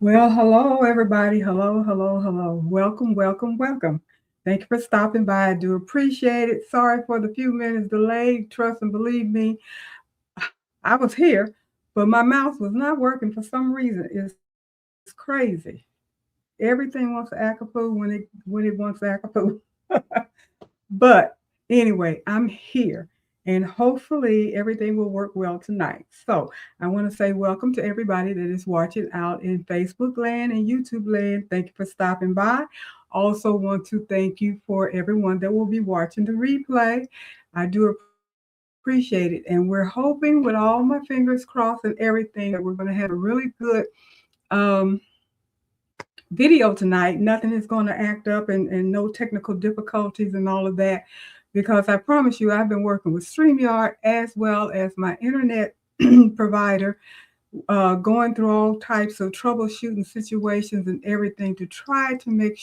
Well, hello, everybody. Hello, hello, hello. Welcome, welcome, welcome. Thank you for stopping by. I do appreciate it. Sorry for the few minutes delay. Trust and believe me, I was here, but my mouth was not working for some reason. It's crazy. Everything wants to act a fool when it wants to act a fool. But anyway, I'm here and hopefully everything will work well tonight. So I want to say welcome to everybody that is watching out in Facebook land and YouTube land. Thank you for stopping by. Also want to thank you for everyone that will be watching the replay. I do appreciate it. And we're hoping with all my fingers crossed and everything that we're going to have a really good um, video tonight. Nothing is going to act up and no technical difficulties and all of that. Because I promise you, I've been working with StreamYard as well as my internet provider, going through all types of troubleshooting situations and everything to try to make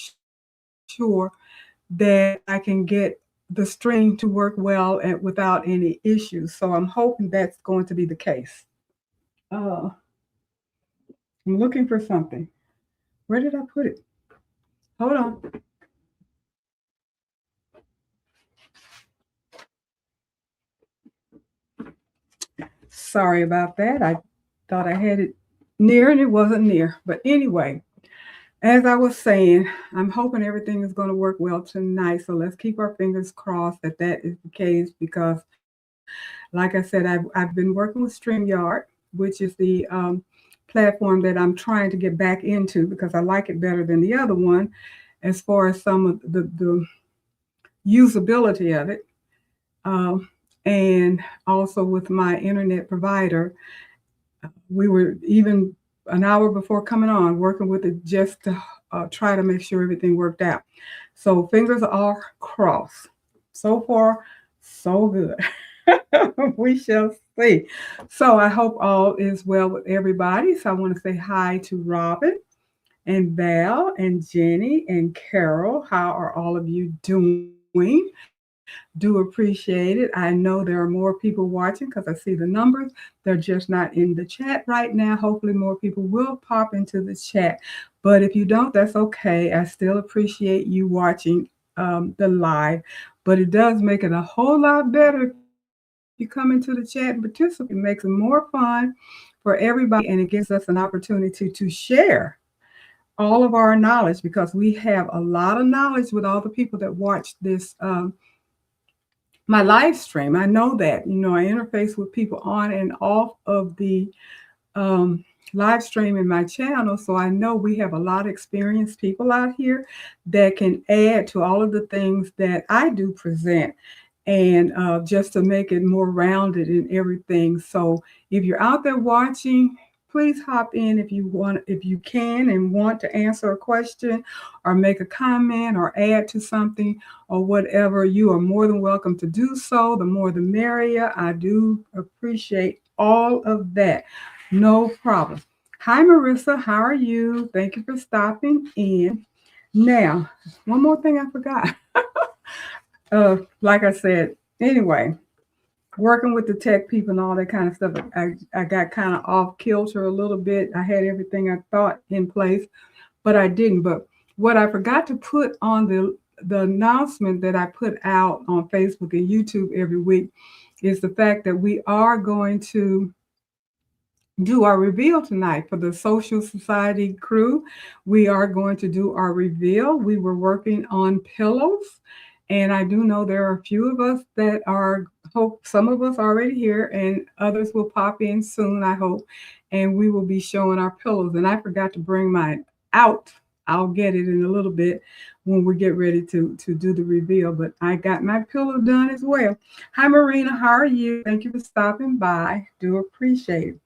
sure that I can get the stream to work well and without any issues. So I'm hoping that's going to be the case. Uh, I'm looking for something. Where did I put it? Hold on. Sorry about that. I thought I had it near and it wasn't near. But anyway, as I was saying, I'm hoping everything is going to work well tonight. So let's keep our fingers crossed that that is the case because, like I said, I've been working with StreamYard, which is the platform that I'm trying to get back into because I like it better than the other one as far as some of the usability of it. Um, and also with my internet provider, we were even an hour before coming on working with it just to try to make sure everything worked out. So fingers are crossed. So far, so good. We shall see. So I hope all is well with everybody. So I want to say hi to Robin and Val and Jenny and Carol. How are all of you doing? Do appreciate it. I know there are more people watching because I see the numbers. They're just not in the chat right now. Hopefully, more people will pop into the chat. But if you don't, that's okay. I still appreciate you watching the live. But it does make it a whole lot better if you come into the chat and participate. It makes it more fun for everybody, and it gives us an opportunity to share all of our knowledge because we have a lot of knowledge with all the people that watch this my live stream. I know that, I interface with people on and off of the um, live stream in my channel. So I know we have a lot of experienced people out here that can add to all of the things that I do present and just to make it more rounded and everything. So if you're out there watching, please hop in if you want, if you can and want to answer a question or make a comment or add to something or whatever. You are more than welcome to do so. The more the merrier. I do appreciate all of that. No problem. Hi, Marissa. How are you? Thank you for stopping in. Now, one more thing I forgot. Like I said, anyway, working with the tech people and all that kind of stuff, I got kind of off kilter a little bit. I had everything I thought in place, but I didn't. But what I forgot to put on the announcement that I put out on Facebook and YouTube every week is the fact that we are going to do our reveal tonight for the Social Society crew. We are going to do our reveal. We were working on pillows, and I do know there are a few of us that are, hope some of us already here, and others will pop in soon, I hope, and we will be showing our pillows. And I forgot to bring mine out. I'll get it in a little bit when we get ready to do the reveal, but I got my pillow done as well. Hi, Marina. How are you? Thank you for stopping by. Do appreciate it.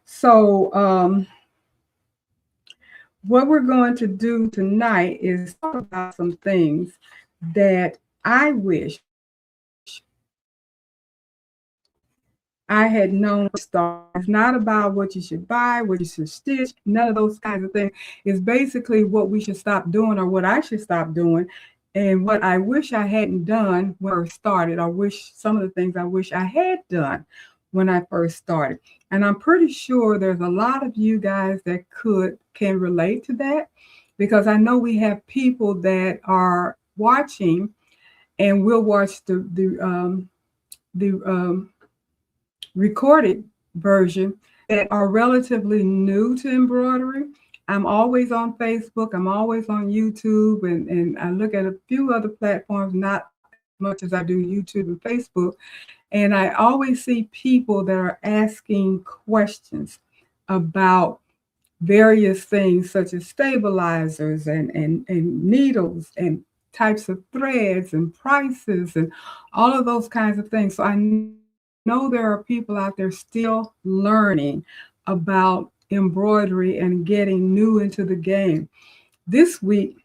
So, what we're going to do tonight is talk about some things that I wish I had known to start. It's not about what you should buy, what you should stitch, none of those kinds of things. It's basically what we should stop doing or what I should stop doing and what I wish I hadn't done when I started, or wish some of the things I wish I had done when I first started. And I'm pretty sure there's a lot of you guys that can relate to that, because I know we have people that are watching and will watch the recorded version that are relatively new to embroidery. I'm always on Facebook, I'm always on YouTube, and I look at a few other platforms, not as much as I do YouTube and Facebook. And I always see people that are asking questions about various things such as stabilizers and needles and types of threads and prices and all of those kinds of things. So I know there are people out there still learning about embroidery and getting new into the game. This week,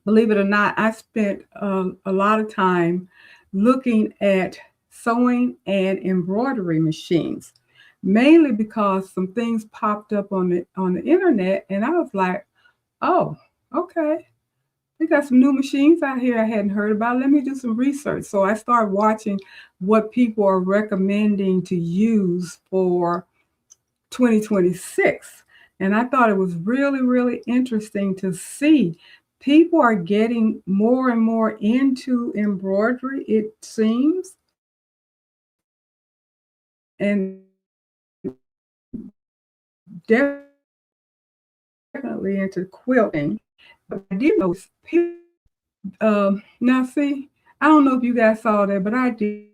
believe it or not, I spent a lot of time looking at sewing and embroidery machines, mainly because some things popped up on the internet, and I was like, "Oh, okay, we got some new machines out here I hadn't heard about. Let me do some research." So I started watching what people are recommending to use for 2026. And I thought it was really, really interesting to see people are getting more and more into embroidery, it seems, and definitely into quilting. But I did notice people, now see, I don't know if you guys saw that, but I did.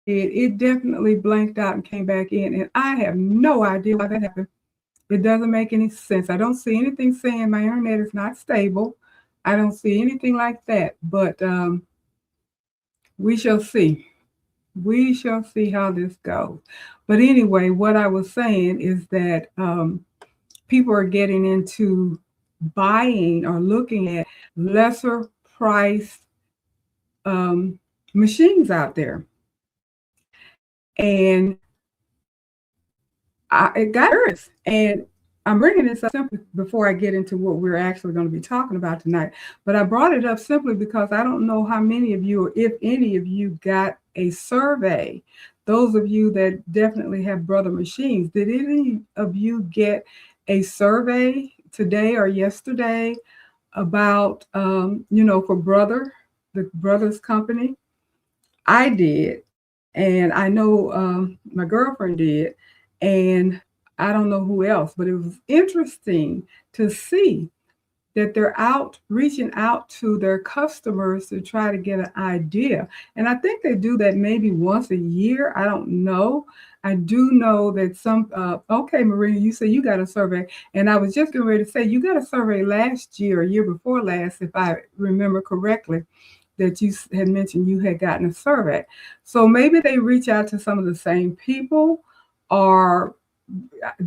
It definitely blanked out and came back in, and I have no idea why that happened. It doesn't make any sense. I don't see anything saying my internet is not stable. I don't see anything like that, but we shall see. We shall see how this goes. But anyway, what I was saying is that people are getting into buying or looking at lesser priced um, machines out there. And it got curious. And I'm bringing this up simply before I get into what we're actually going to be talking about tonight. But I brought it up simply because I don't know how many of you, or if any of you, got a survey. Those of you that definitely have brother machines, did any of you get a survey today or yesterday about, for the Brothers Company? I did, and I know my girlfriend did, and I don't know who else, but it was interesting to see that they're out reaching out to their customers to try to get an idea. And I think they do that maybe once a year. I don't know. I do know that okay, Marina, you said you got a survey. And I was just getting ready to say, you got a survey last year, or year before last, if I remember correctly, that you had mentioned you had gotten a survey. So maybe they reach out to some of the same people, or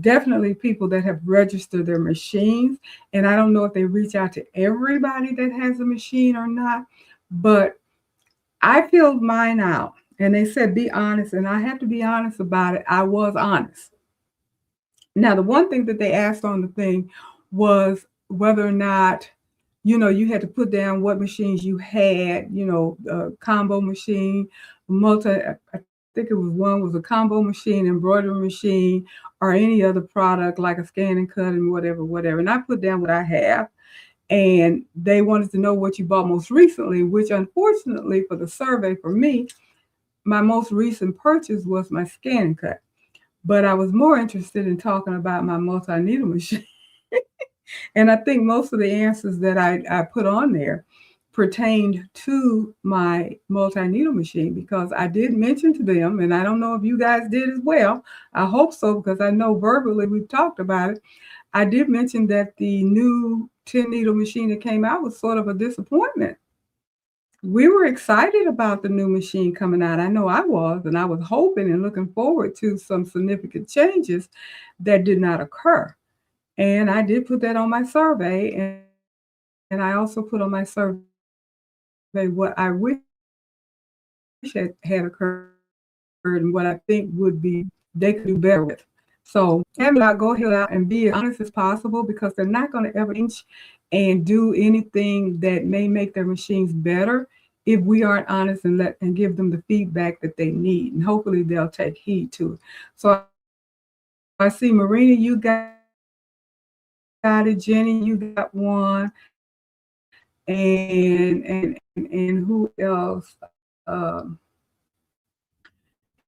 definitely people that have registered their machines. And I don't know if they reach out to everybody that has a machine or not, but I filled mine out. And they said, be honest. And I had to be honest about it. I was honest. Now, the one thing that they asked on the thing was whether or not, you had to put down what machines you had, combo machine, I think it was one was a combo machine, embroidery machine, or any other product like a scan and cut and whatever, whatever. And I put down what I have. And they wanted to know what you bought most recently, which unfortunately for the survey for me, my most recent purchase was my scan and cut. But I was more interested in talking about my multi-needle machine. And I think most of the answers that I put on there pertained to my multi-needle machine, because I did mention to them, and I don't know if you guys did as well. I hope so, because I know verbally we've talked about it. I did mention that the new 10 needle machine that came out was sort of a disappointment. We were excited about the new machine coming out. I know I was, and I was hoping and looking forward to some significant changes that did not occur. And I did put that on my survey, and I also put on my survey what I wish had occurred and what I think would be they could do better with. So have not go ahead out and be as honest as possible, because they're not going to ever change and do anything that may make their machines better if we aren't honest and give them the feedback that they need, and hopefully they'll take heed to it. So I see Marina, you got it. Jenny, you got one, and who else?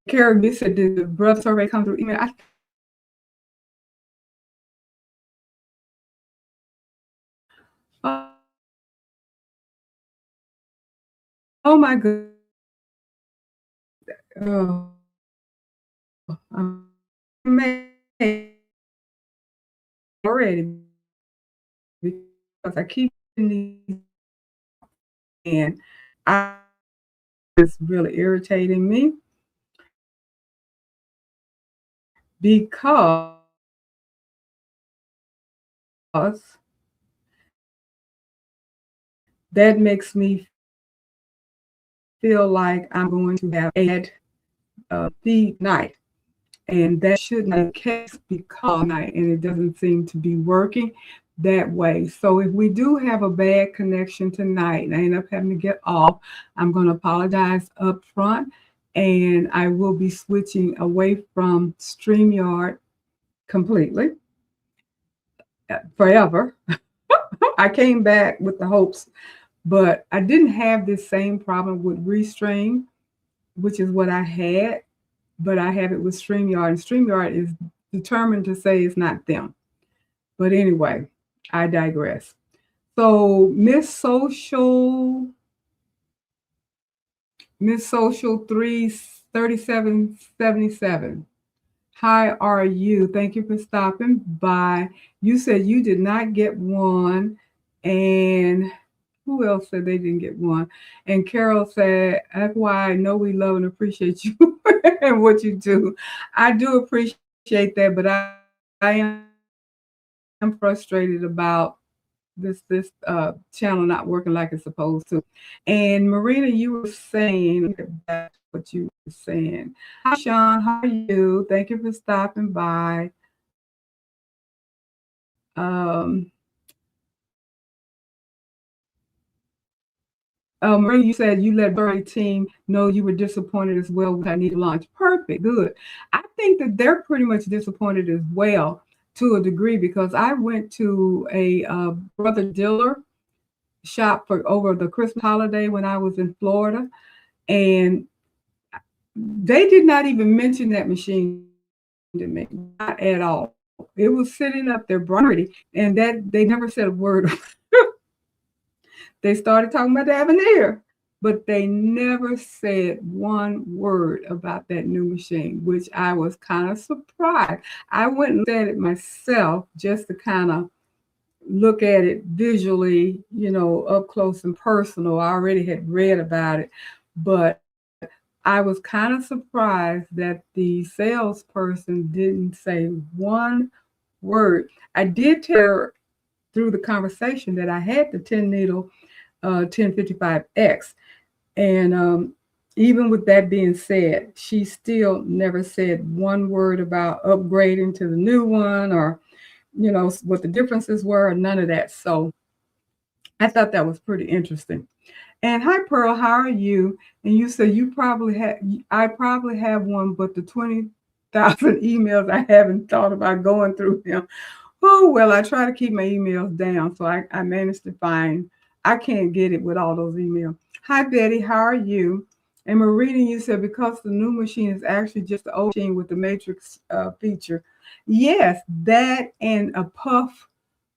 Carol, you said did the breath survey come through email? Oh my goodness. Oh, I'm amazed already because I keep getting these and I it's really irritating me because that makes me feel like I'm going to have a feed night. And that should not be the case because night, and it doesn't seem to be working that way. So if we do have a bad connection tonight and I end up having to get off, I'm going to apologize up front, and I will be switching away from StreamYard completely forever. I came back with the hopes, but I didn't have this same problem with Restream, which is what I had, but I have it with StreamYard, and StreamYard is determined to say it's not them. But anyway, I digress. So Miss Social 33777. How are you? Thank you for stopping by. You said you did not get one, and who else said they didn't get one? And Carol said, that's why I know we love and appreciate you and what you do. I do appreciate that, but I am frustrated about this channel not working like it's supposed to. And Marina, you were saying that's what you were saying. Hi Sean, how are you? Thank you for stopping by. Um, Marie, you said you let Birdie team know you were disappointed as well with I Need to Launch. Perfect, good. I think that they're pretty much disappointed as well to a degree because I went to a Brother Diller shop for over the Christmas holiday when I was in Florida, and they did not even mention that machine to me, not at all. It was sitting up there bright, and that they never said a word. They started talking about the Avenir, but they never said one word about that new machine, which I was kind of surprised. I went and said it myself just to kind of look at it visually, up close and personal. I already had read about it, but I was kind of surprised that the salesperson didn't say one word. I did tell her through the conversation that I had the 10 needle 1055X. And even with that being said, she still never said one word about upgrading to the new one or, what the differences were, or none of that. So I thought that was pretty interesting. And hi, Pearl, how are you? And you said I probably have one, but the 20,000 emails, I haven't thought about going through them. Oh, well, I try to keep my emails down. So I managed to find, I can't get it with all those emails. Hi, Betty, how are you? And Marina, you said because the new machine is actually just the old machine with the matrix feature. Yes, that and a puff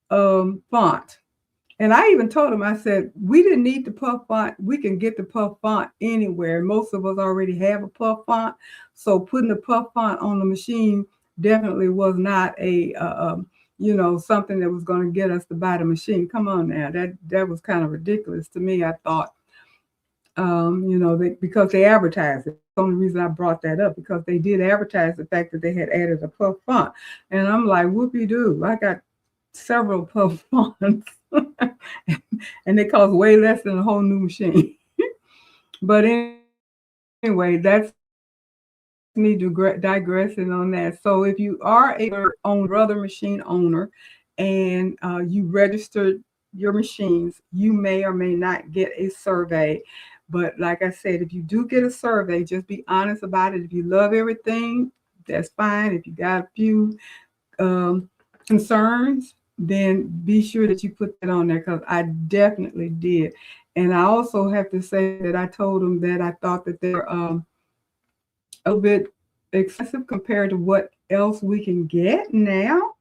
font. And I even told him, I said, we didn't need the puff font. We can get the puff font anywhere. Most of us already have a puff font. So putting the puff font on the machine definitely was not something that was going to get us to buy the machine. Come on now. That was kind of ridiculous to me, I thought. Because they advertised it. The only reason I brought that up, because they did advertise the fact that they had added a puff font. And I'm like, whoopie-doo. I got several puff fonts. And they cost way less than a whole new machine. But anyway, that's me digressing on that. So if you are a brother machine owner and you registered your machines, you may or may not get a survey. But like I said, if you do get a survey, just be honest about it. If you love everything, that's fine. If you got a few um, concerns, then be sure that you put that on there, because I definitely did. And I also have to say that I told them that I thought that they're a little bit excessive compared to what else we can get now,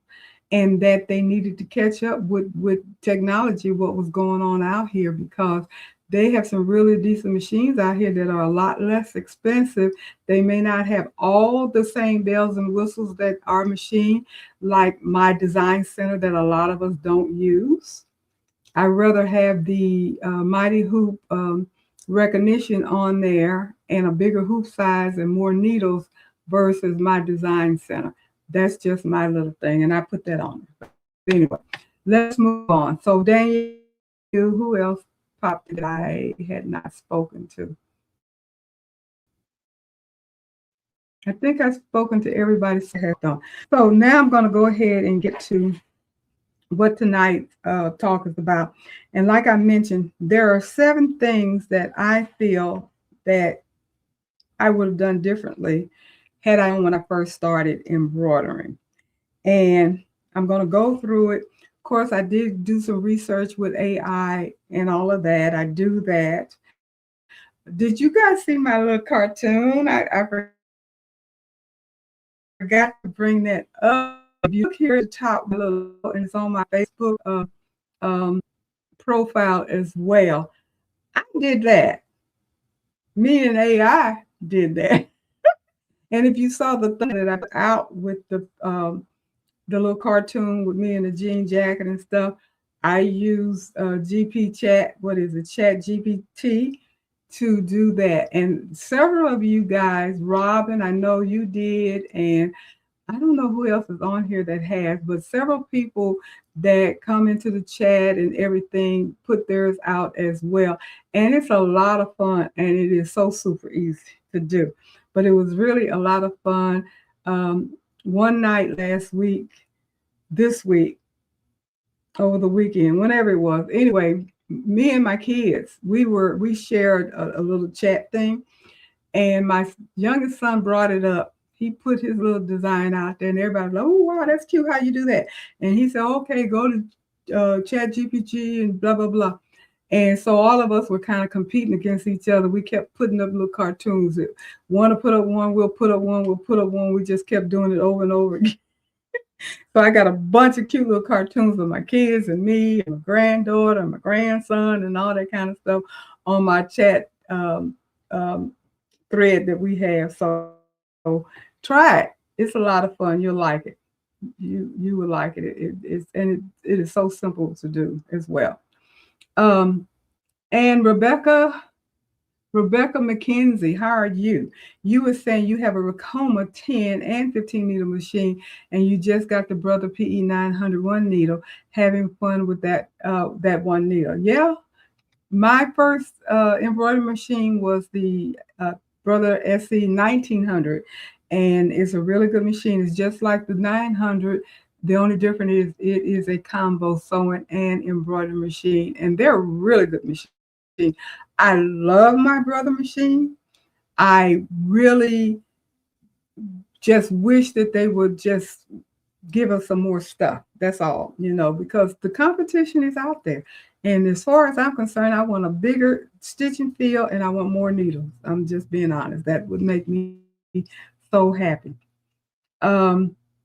and that they needed to catch up with technology, what was going on out here, because they have some really decent machines out here that are a lot less expensive. They may not have all the same bells and whistles that our machine, like my design center, that a lot of us don't use. I rather have the Mighty Hoop recognition on there and a bigger hoop size and more needles versus my design center. That's just my little thing, and I put that on there. But anyway, let's move on. So Daniel, who else popped that I had not spoken to? I think I've spoken to everybody so I have done. So now I'm going to go ahead and get to what tonight's talk is about. And like I mentioned, there are 7 things that I feel that I would have done differently had I when I first started embroidering. And I'm going to go through it. Of course, I did do some research with AI and all of that. I do that. Did you guys see my little cartoon? I forgot to bring that up. If you look here at the top, and it's on my Facebook um, profile as well. I did that. Me and AI did that. And if you saw the thing that I put out with the little cartoon with me in the jean jacket and stuff, I used GP Chat. What is it? Chat GPT to do that. And several of you guys, Robin, I know you did, and I don't know who else is on here that has, but several people that come into the chat and everything put theirs out as well. And it's a lot of fun, and it is so super easy to do. But it was really a lot of fun. One night last week, this week, over the weekend, whenever it was. Anyway, me and my kids, we shared a little chat thing, and my youngest son brought it up. He put his little design out there, and everybody was like, "Oh wow, that's cute! How you do that?" And he said, "Okay, go to Chat GPT and blah blah blah." And so all of us were kind of competing against each other. We kept putting up little cartoons. Want to put up one, we'll put up one, we'll put up one. We just kept doing it over and over again. So I got a bunch of cute little cartoons of my kids and me and my granddaughter and my grandson and all that kind of stuff on my chat um, thread that we have. So try it. It's a lot of fun. You'll like it. You will like it. It is so simple to do as well. Um, and Rebecca McKenzie, how are you? You were saying you have a Racoma 10 and 15 needle machine, and you just got the Brother PE 901 needle, having fun with that one needle. Yeah, my first embroidery machine was the Brother SE 1900, and it's a really good machine. It's just like the 900. The only difference is it is a combo sewing and embroidery machine, and they're really good machines. I love my Brother machine. I really just wish that they would just give us some more stuff. That's all, because the competition is out there. And as far as I'm concerned, I want a bigger stitching field and I want more needles. I'm just being honest. That would make me so happy.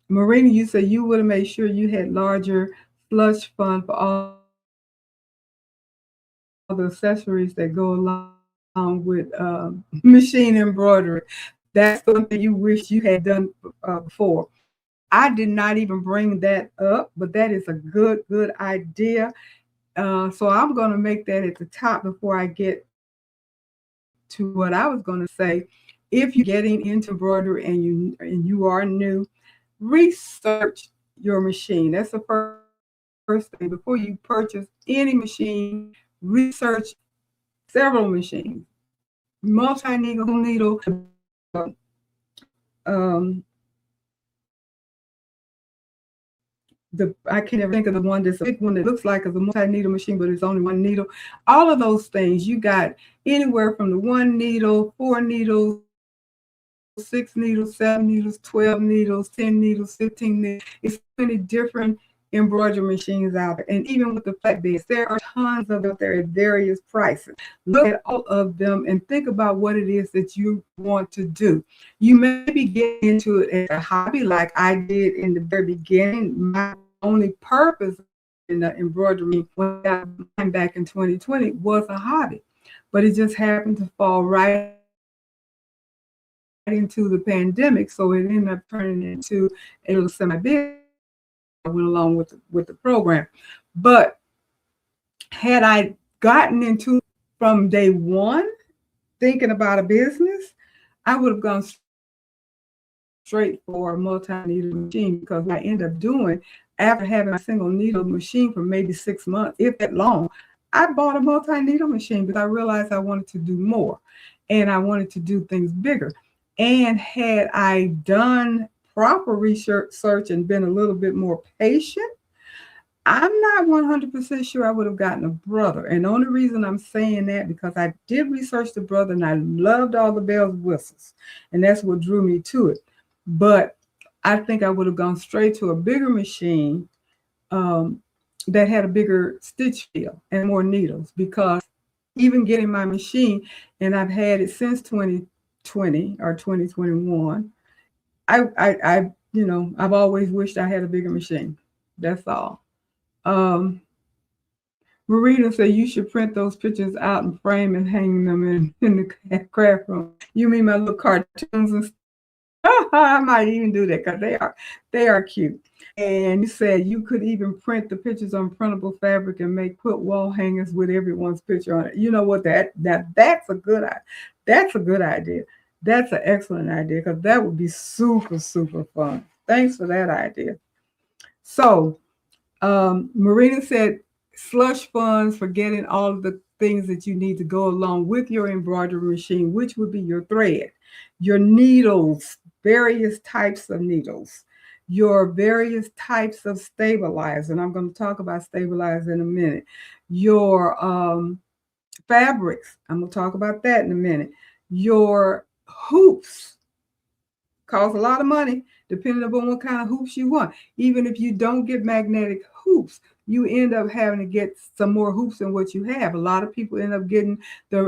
Marina, you said you would have made sure you had larger slush fund for all the accessories that go along with machine embroidery. That's something you wish you had done before. I did not even bring that up, but that is a good idea. So I'm going to make that at the top before I get to what I was going to say. If you're getting into embroidery and you are new, research your machine. That's the first thing. Before you purchase any machine, research several machines, multi-needle, um, I can't ever think of the one that's a big one that looks like it's a multi-needle machine, but it's only one needle. All of those things, you got anywhere from the one needle, 4 needles, 6 needles, 7 needles, 12 needles, 10 needles, 15 needles. It's so many different embroidery machines out there. And even with the flatbeds, there are tons of them out there at various prices. Look at all of them and think about what it is that you want to do. You may be getting into it as a hobby like I did in the very beginning. My only purpose in the embroidery when I got mine back in 2020 was a hobby. But it just happened to fall right into the pandemic. So it ended up turning into a little semi-business as I went along with the program. But had I gotten into from day one thinking about a business, I would have gone straight for a multi-needle machine because what I ended up doing after having my single needle machine for maybe 6 months, if that long, I bought a multi-needle machine because I realized I wanted to do more and I wanted to do things bigger. And had I done proper research and been a little bit more patient, I'm not 100% sure I would have gotten a brother. And the only reason I'm saying that because I did research the brother and I loved all the bells and whistles. And that's what drew me to it. But I think I would have gone straight to a bigger machine um, that had a bigger stitch feel and more needles because even getting my machine, and I've had it since 2020 or 2021, I've always wished I had a bigger machine. That's all. Um, Marita said you should print those pictures out and frame and hang them in the craft room. You mean my little cartoons and stuff? I might even do that because they are cute. And you said you could even print the pictures on printable fabric and put wall hangers with everyone's picture on it. You know what that's a good idea. That's a good idea. That's an excellent idea because that would be super super fun. Thanks for that idea. So Marina said slush funds for getting all of the things that you need to go along with your embroidery machine, which would be your thread, your needles, various types of needles, your various types of stabilizer. And I'm going to talk about stabilizer in a minute. Your fabrics. I'm going to talk about that in a minute. Your hoops cost a lot of money depending upon what kind of hoops you want. Even if you don't get magnetic hoops, you end up having to get some more hoops than what you have. A lot of people end up getting the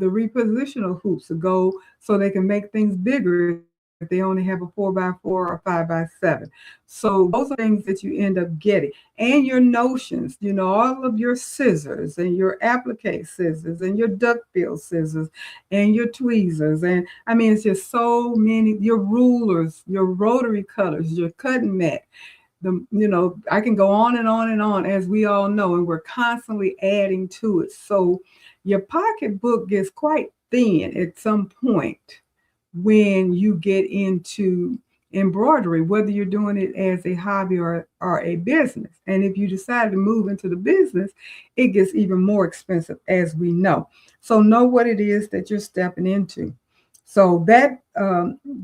repositional hoops to go so they can make things bigger if they only have a 4x4 or 5x7. So those are things that you end up getting. And your notions, all of your scissors and your applique scissors and your duckbill scissors and your tweezers. And I mean, it's just so many, your rulers, your rotary cutters, your cutting mat. I can go on and on and on, as we all know, and we're constantly adding to it. So your pocketbook gets quite thin at some point when you get into embroidery, whether you're doing it as a hobby or a business. And if you decide to move into the business, it gets even more expensive, as we know. So know what it is that you're stepping into. So that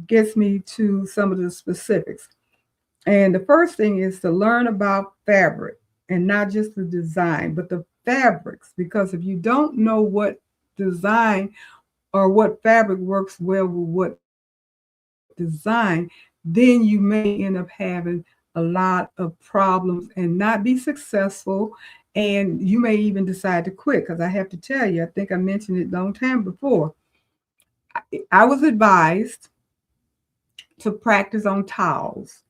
gets me to some of the specifics. And the first thing is to learn about fabric and not just the design, but the fabrics. Because if you don't know what design or what fabric works well with what design, then you may end up having a lot of problems and not be successful. And you may even decide to quit. Because I have to tell you, I think I mentioned it a long time before. I was advised to practice on towels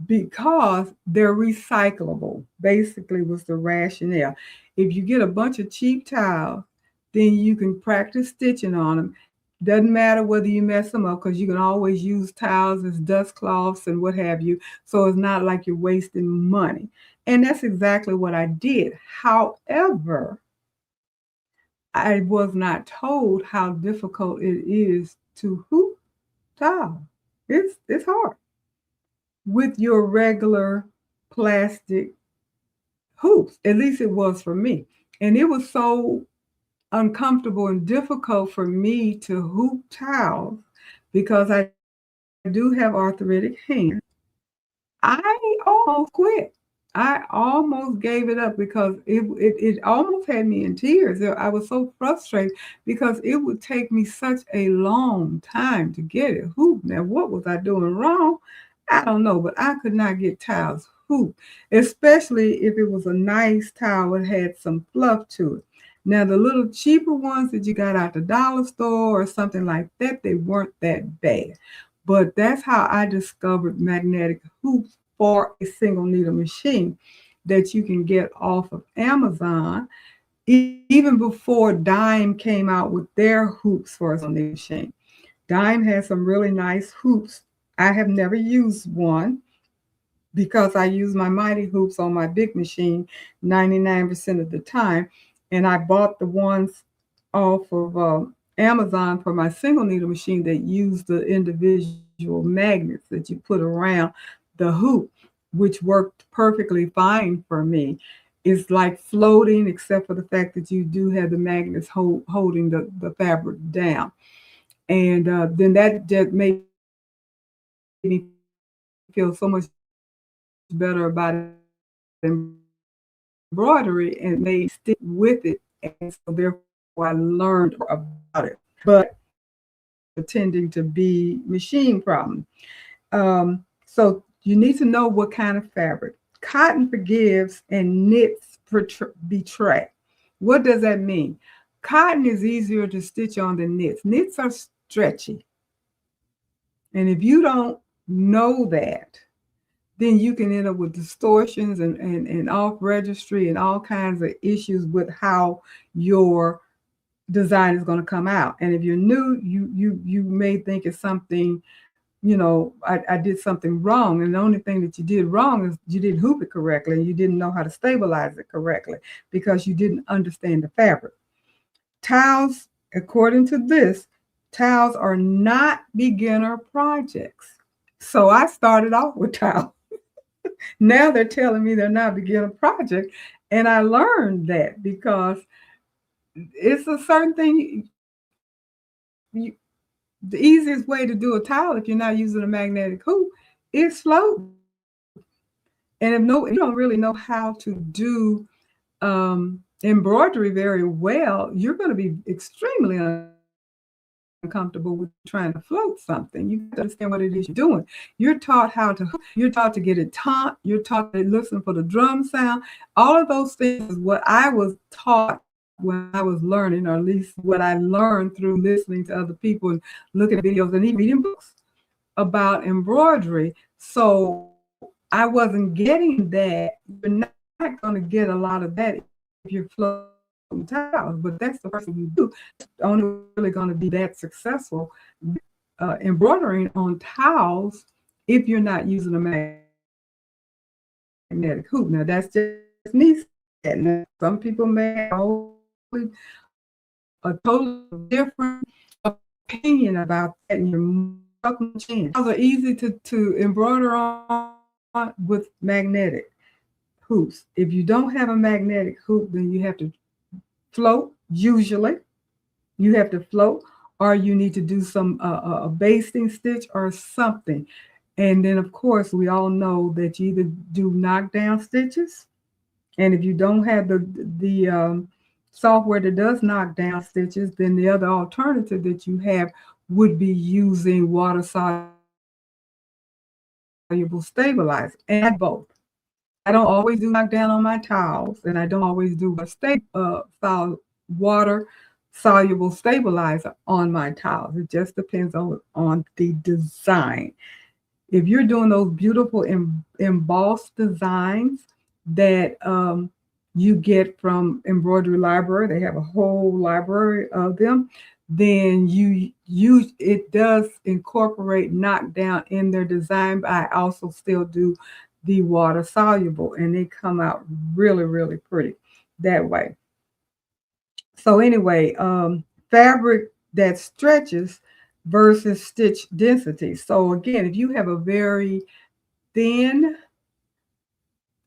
because they're recyclable, basically was the rationale. If you get a bunch of cheap towels, then you can practice stitching on them. Doesn't matter whether you mess them up because you can always use towels as dust cloths and what have you. So it's not like you're wasting money. And that's exactly what I did. However, I was not told how difficult it is to hoop towel. It's hard with your regular plastic hoops. At least it was for me. And it was so uncomfortable and difficult for me to hoop towels because I do have arthritic hands. I almost quit. I almost gave it up because it almost had me in tears. I was so frustrated because it would take me such a long time to get it hooped. Now, what was I doing wrong? I don't know, but I could not get tiles hooped, especially if it was a nice tile that had some fluff to it. Now, the little cheaper ones that you got out the dollar store or something like that, they weren't that bad. But that's how I discovered magnetic hoops for a single needle machine that you can get off of Amazon, even before Dime came out with their hoops for a single needle machine. Dime has some really nice hoops. I have never used one because I use my mighty hoops on my big machine 99% of the time. And I bought the ones off of Amazon for my single needle machine that use the individual magnets that you put around the hoop, which worked perfectly fine for me. It's like floating, except for the fact that you do have the magnets holding the fabric down. And then that just made me feel so much better about embroidery, and it made me stick with it. And so therefore, I learned more about it. But still pretending to be machine problem. So you need to know what kind of fabric. Cotton forgives and knits betray. What does that mean? Cotton is easier to stitch on than knits. Knits are stretchy. And if you don't know that, then you can end up with distortions and off registry and all kinds of issues with how your design is going to come out. And if you're new, you may think it's something, I did something wrong. And the only thing that you did wrong is you didn't hoop it correctly and you didn't know how to stabilize it correctly because you didn't understand the fabric. Tiles, according to this, tiles are not beginner projects. So I started off with tiles. Now they're telling me they're not beginner project. And I learned that because it's a certain thing. The easiest way to do a tile if you're not using a magnetic hoop is float. And if you don't really know how to do embroidery very well, you're going to be extremely uncomfortable with trying to float something. You got to understand what it is you're doing. You're taught how to hook, you're taught to get it taut, you're taught to listen for the drum sound. All of those things is what I was taught when I was learning, or at least what I learned through listening to other people and looking at videos and even reading books about embroidery. So I wasn't getting that. You're not going to get a lot of that if you're floating tiles, but that's the first thing you do. Only way you're really going to be that successful with embroidering on tiles if you're not using a magnetic hoop. Now, that's just me saying that. Now, some people may have a totally different opinion about that, and you're welcome to change. Tiles are easy to embroider on with magnetic hoops. If you don't have a magnetic hoop, then you have to float. Usually, you have to float, or you need to do some a basting stitch or something. And then, of course, we all know that you either do knockdown stitches, and if you don't have the software that does knockdown stitches, then the other alternative that you have would be using water soluble stabilizer. And I do both. I don't always do knockdown on my tiles, and I don't always do water soluble stabilizer on my tiles. It just depends on the design. If you're doing those beautiful embossed designs that you get from Embroidery Library, they have a whole library of them, then you use it does incorporate knockdown in their design, but I also still do the water soluble, and they come out really, really pretty that way. So anyway, fabric that stretches versus stitch density. So again, if you have a very thin,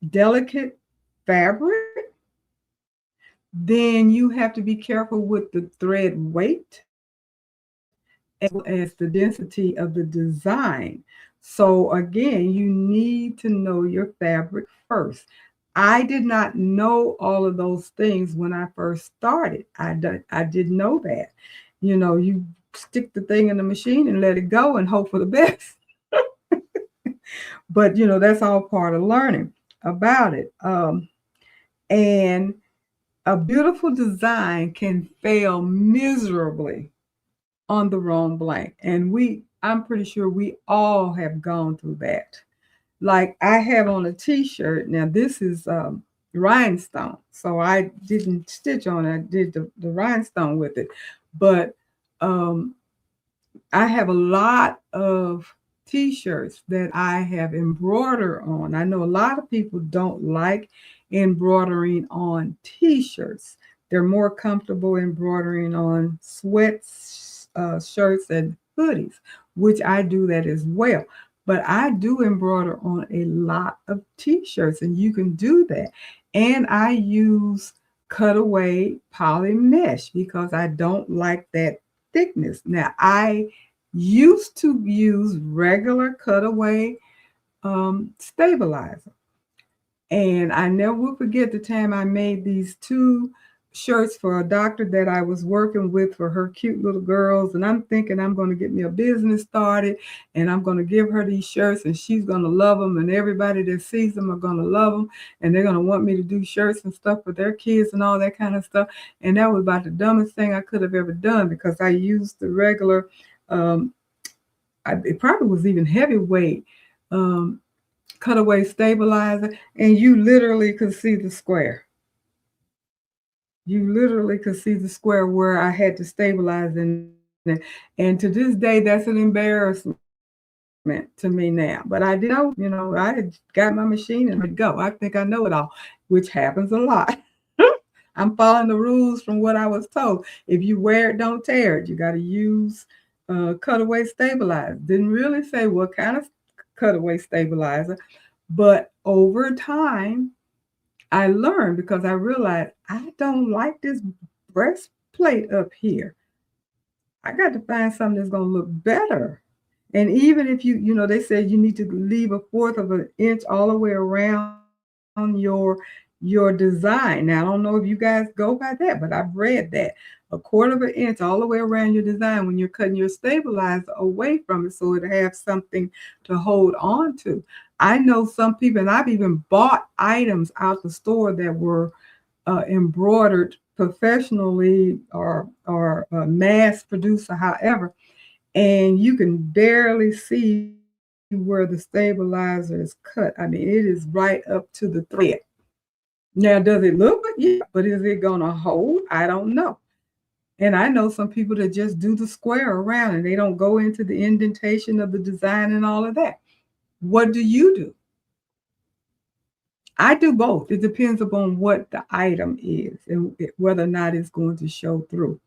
delicate fabric, then you have to be careful with the thread weight as well as the density of the design. So again, you need to know your fabric first. I did not know all of those things when I first started. I didn't know that. You stick the thing in the machine and let it go and hope for the best. But that's all part of learning about it. And a beautiful design can fail miserably on the wrong blank. And I'm pretty sure we all have gone through that. Like I have on a t-shirt. Now this is rhinestone. So I didn't stitch on it. I did the rhinestone with it. But um, I have a lot of t-shirts that I have embroidered on. I know a lot of people don't like embroidering on t-shirts. They're more comfortable embroidering on sweats, shirts, and hoodies, which I do that as well. But I do embroider on a lot of t-shirts, and you can do that. And I use cutaway poly mesh because I don't like that thickness. Now, I used to use regular cutaway stabilizer. And I never will forget the time I made these two shirts for a doctor that I was working with for her cute little girls. And I'm thinking I'm going to get me a business started and I'm going to give her these shirts and she's going to love them. And everybody that sees them are going to love them. And they're going to want me to do shirts and stuff for their kids and all that kind of stuff. And that was about the dumbest thing I could have ever done because I used the regular, it probably was even heavyweight cutaway stabilizer, and you literally could see the square. You literally could see the square where I had to stabilize in it. And to this day, that's an embarrassment to me now. But I did know, I had got my machine and I'd go. I think I know it all, which happens a lot. I'm following the rules from what I was told. If you wear it, don't tear it. You got to use cutaway stabilizer. Didn't really say what kind of cutaway stabilizer, but over time, I learned because I realized I don't like this breastplate up here. I got to find something that's going to look better. And even if they said you need to leave a fourth of an inch all the way around your design. Now, I don't know if you guys go by that, but I've read that a quarter of an inch all the way around your design when you're cutting your stabilizer away from it so it has something to hold on to. I know some people, and I've even bought items out the store that were embroidered professionally or mass produced or however, and you can barely see where the stabilizer is cut. I mean, it is right up to the thread. Now, does it look good? Yeah, but is it going to hold? I don't know. And I know some people that just do the square around and they don't go into the indentation of the design and all of that. What do you do? I do both. It depends upon what the item is and whether or not it's going to show through.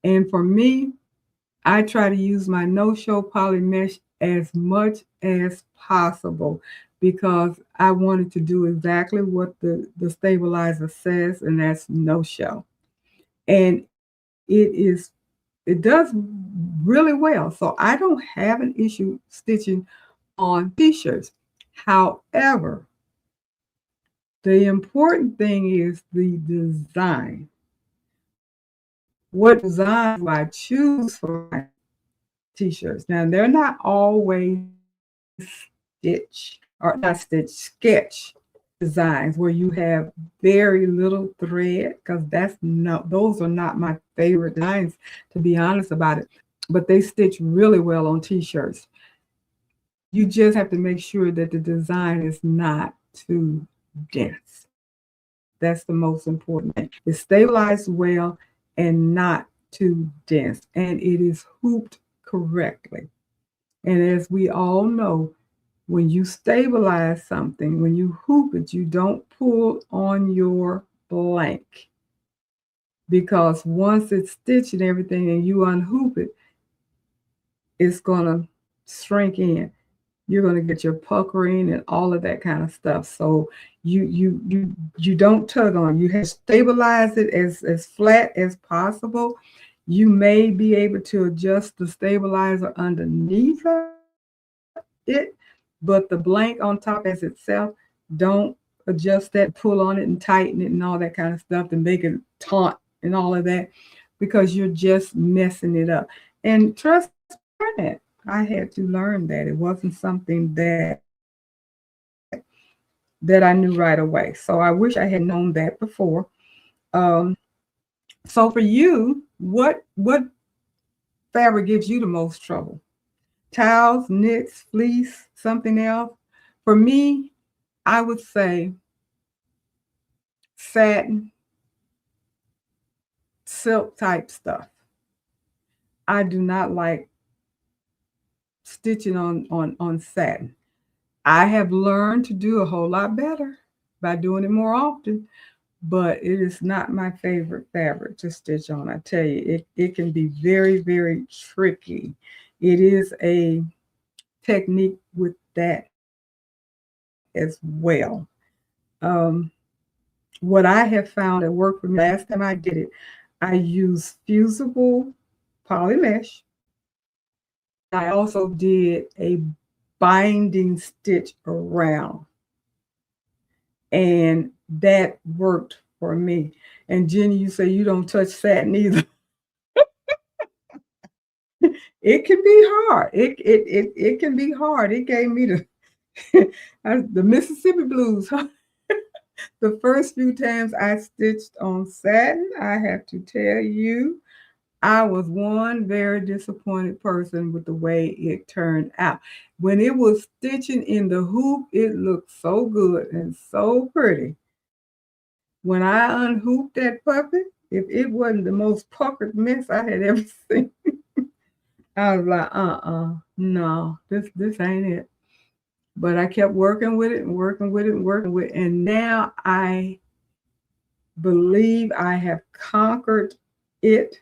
And for me, I try to use my no-show poly mesh as much as possible because I wanted to do exactly what the stabilizer says, and that's no-show. And it does really well. So I don't have an issue stitching on t-shirts. However, the important thing is the design. What design do I choose for my t-shirts? Now, they're not always sketch designs where you have very little thread because those are not my favorite designs, to be honest about it. But they stitch really well on t-shirts. You just have to make sure that the design is not too dense. That's the most important thing. It's stabilized well and not too dense. And it is hooped correctly. And as we all know, when you stabilize something, when you hoop it, you don't pull on your blank. Because once it's stitched and everything and you unhoop it, it's going to shrink in. You're going to get your puckering and all of that kind of stuff. So you don't tug on. You have to stabilize it as flat as possible. You may be able to adjust the stabilizer underneath it, but the blank on top as itself, don't adjust that, pull on it and tighten it and all that kind of stuff to make it taut and all of that, because you're just messing it up. And trust me, I had to learn that. I had to learn that. It wasn't something that I knew right away. So I wish I had known that before. Um, so for you, what fabric gives you the most trouble? Towels, knits, fleece, something else? For me, I would say satin, silk type stuff. I do not like stitching on satin. I have learned to do a whole lot better by doing it more often, but it is not my favorite fabric to stitch on. I tell you, it can be very, very tricky. It is a technique with that as well. Um, what I have found that worked for me last time I did it, I used fusible poly mesh, and I also did a binding stitch around, and that worked for me. And Jenny, you say you don't touch satin either. It can be hard. It can be hard. It gave me the the Mississippi blues. Huh? The first few times I stitched on satin, I have to tell you, I was one very disappointed person with the way it turned out. When it was stitching in the hoop, it looked so good and so pretty. When I unhooped that puppy, if it wasn't the most puckered mess I had ever seen, I was like, no, this ain't it. But I kept working with it and working with it and working with it. And now I believe I have conquered it,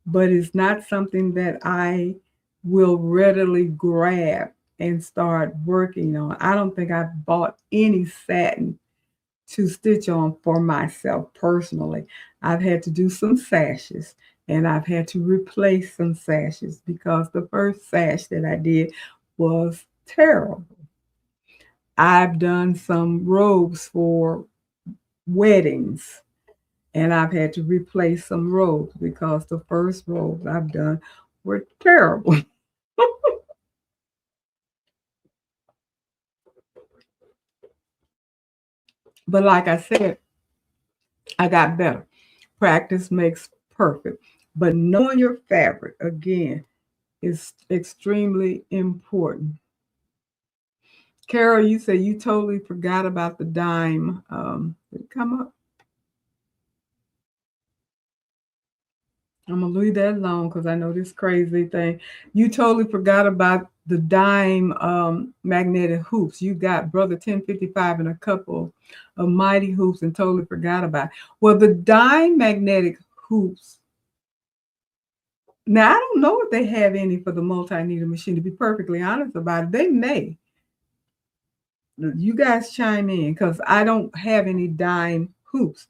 but it's not something that I will readily grab and start working on. I don't think I've bought any satin to stitch on for myself personally. I've had to do some sashes, and I've had to replace some sashes because the first sash that I did was terrible. I've done some robes for weddings, and I've had to replace some robes because the first robes I've done were terrible. But like I said, I got better. Practice makes perfect. But knowing your fabric, again, is extremely important. Carol, you said you totally forgot about the dime. Did it come up? I'm gonna leave that alone because I know this crazy thing. You totally forgot about the dime magnetic hoops. You got Brother 1055 and a couple of mighty hoops and totally forgot about it. Well, the dime magnetic hoops. Now I don't know if they have any for the multi-needle machine. To be perfectly honest about it, they may. You guys chime in because I don't have any dime hoops.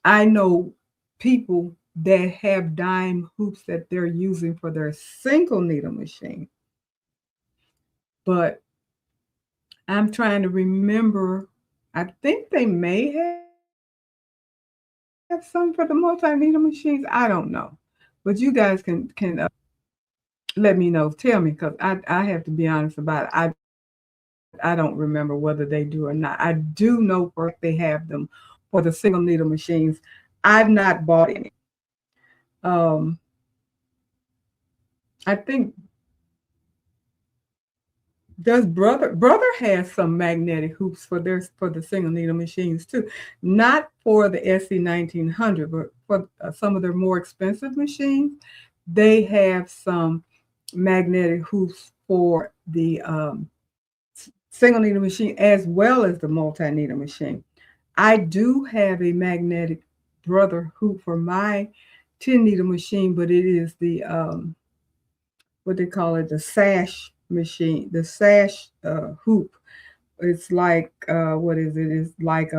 I know people that have dime hoops that they're using for their single needle machine. But I'm trying to remember. I think they may have some for the multi-needle machines. I don't know. But you guys can let me know. Tell me because I have to be honest about it. I don't remember whether they do or not. I do know for a fact they have them for the single needle machines. I've not bought any. Um, I think does brother has some magnetic hoops for the single needle machines too, not for the SC 1900, but for some of their more expensive machines. They have some magnetic hoops for the single needle machine as well as the multi needle machine. I do have a magnetic brother hoop for my 10 needle machine, but it is the what they call it, the sash machine, the sash hoop. It's like what is it? It's like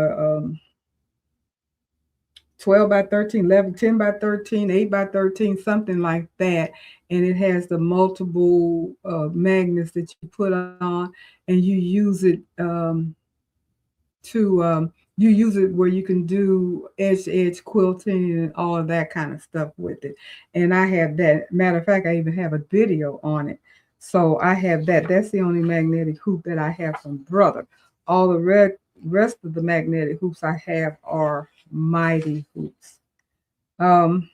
12 by 13, 11, 10 by 13, 8 by 13, something like that. And it has the multiple magnets that you put on, and to you use it where you can do edge to edge quilting and all of that kind of stuff with it. And I have that. Matter of fact, I even have a video on it. So I have that. That's the only magnetic hoop that I have from Brother. All the rest of the magnetic hoops I have are Mighty hoops. Um,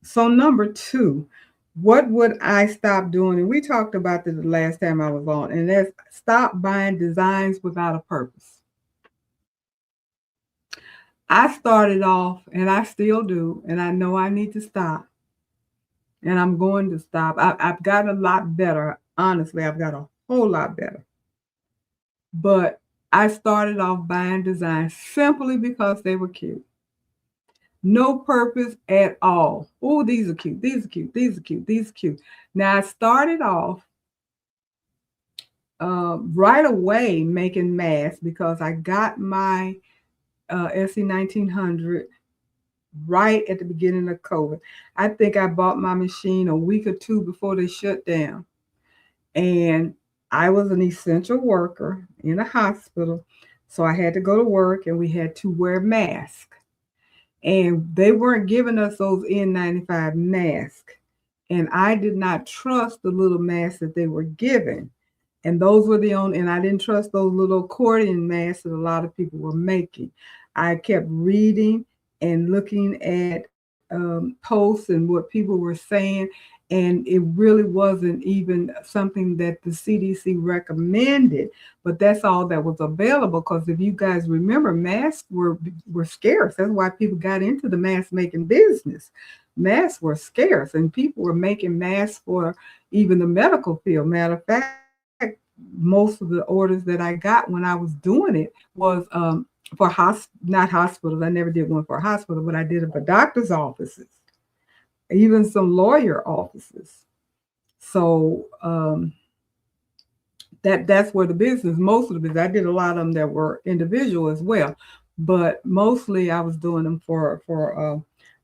so number two, what would I stop doing? And we talked about this the last time I was on, and that's stop buying designs without a purpose. I started off, and I still do, and I know I need to stop, and I'm going to stop. I've got a lot better. Honestly, I've got a whole lot better. But I started off buying designs simply because they were cute. No purpose at all. Oh, these are cute. These are cute. These are cute. These are cute. Now, I started off right away making masks because I got my SE 1900 right at the beginning of COVID. I think I bought my machine a week or two before they shut down. And I was an essential worker in a hospital. So I had to go to work and we had to wear masks. And they weren't giving us those N95 masks. And I did not trust the little masks that they were giving. And those were the only, and I didn't trust those little accordion masks that a lot of people were making. I kept reading and looking at posts and what people were saying, and it really wasn't even something that the CDC recommended, but that's all that was available. Because if you guys remember, masks were scarce. That's why people got into the mask making business. Masks were scarce, and people were making masks for even the medical field. Matter of fact, most of the orders that I got when I was doing it was for not hospitals. I never did one for a hospital, but I did it for doctors' offices, even some lawyer offices. So that's where the business, most of the business, I did a lot of them that were individual as well, but mostly I was doing them for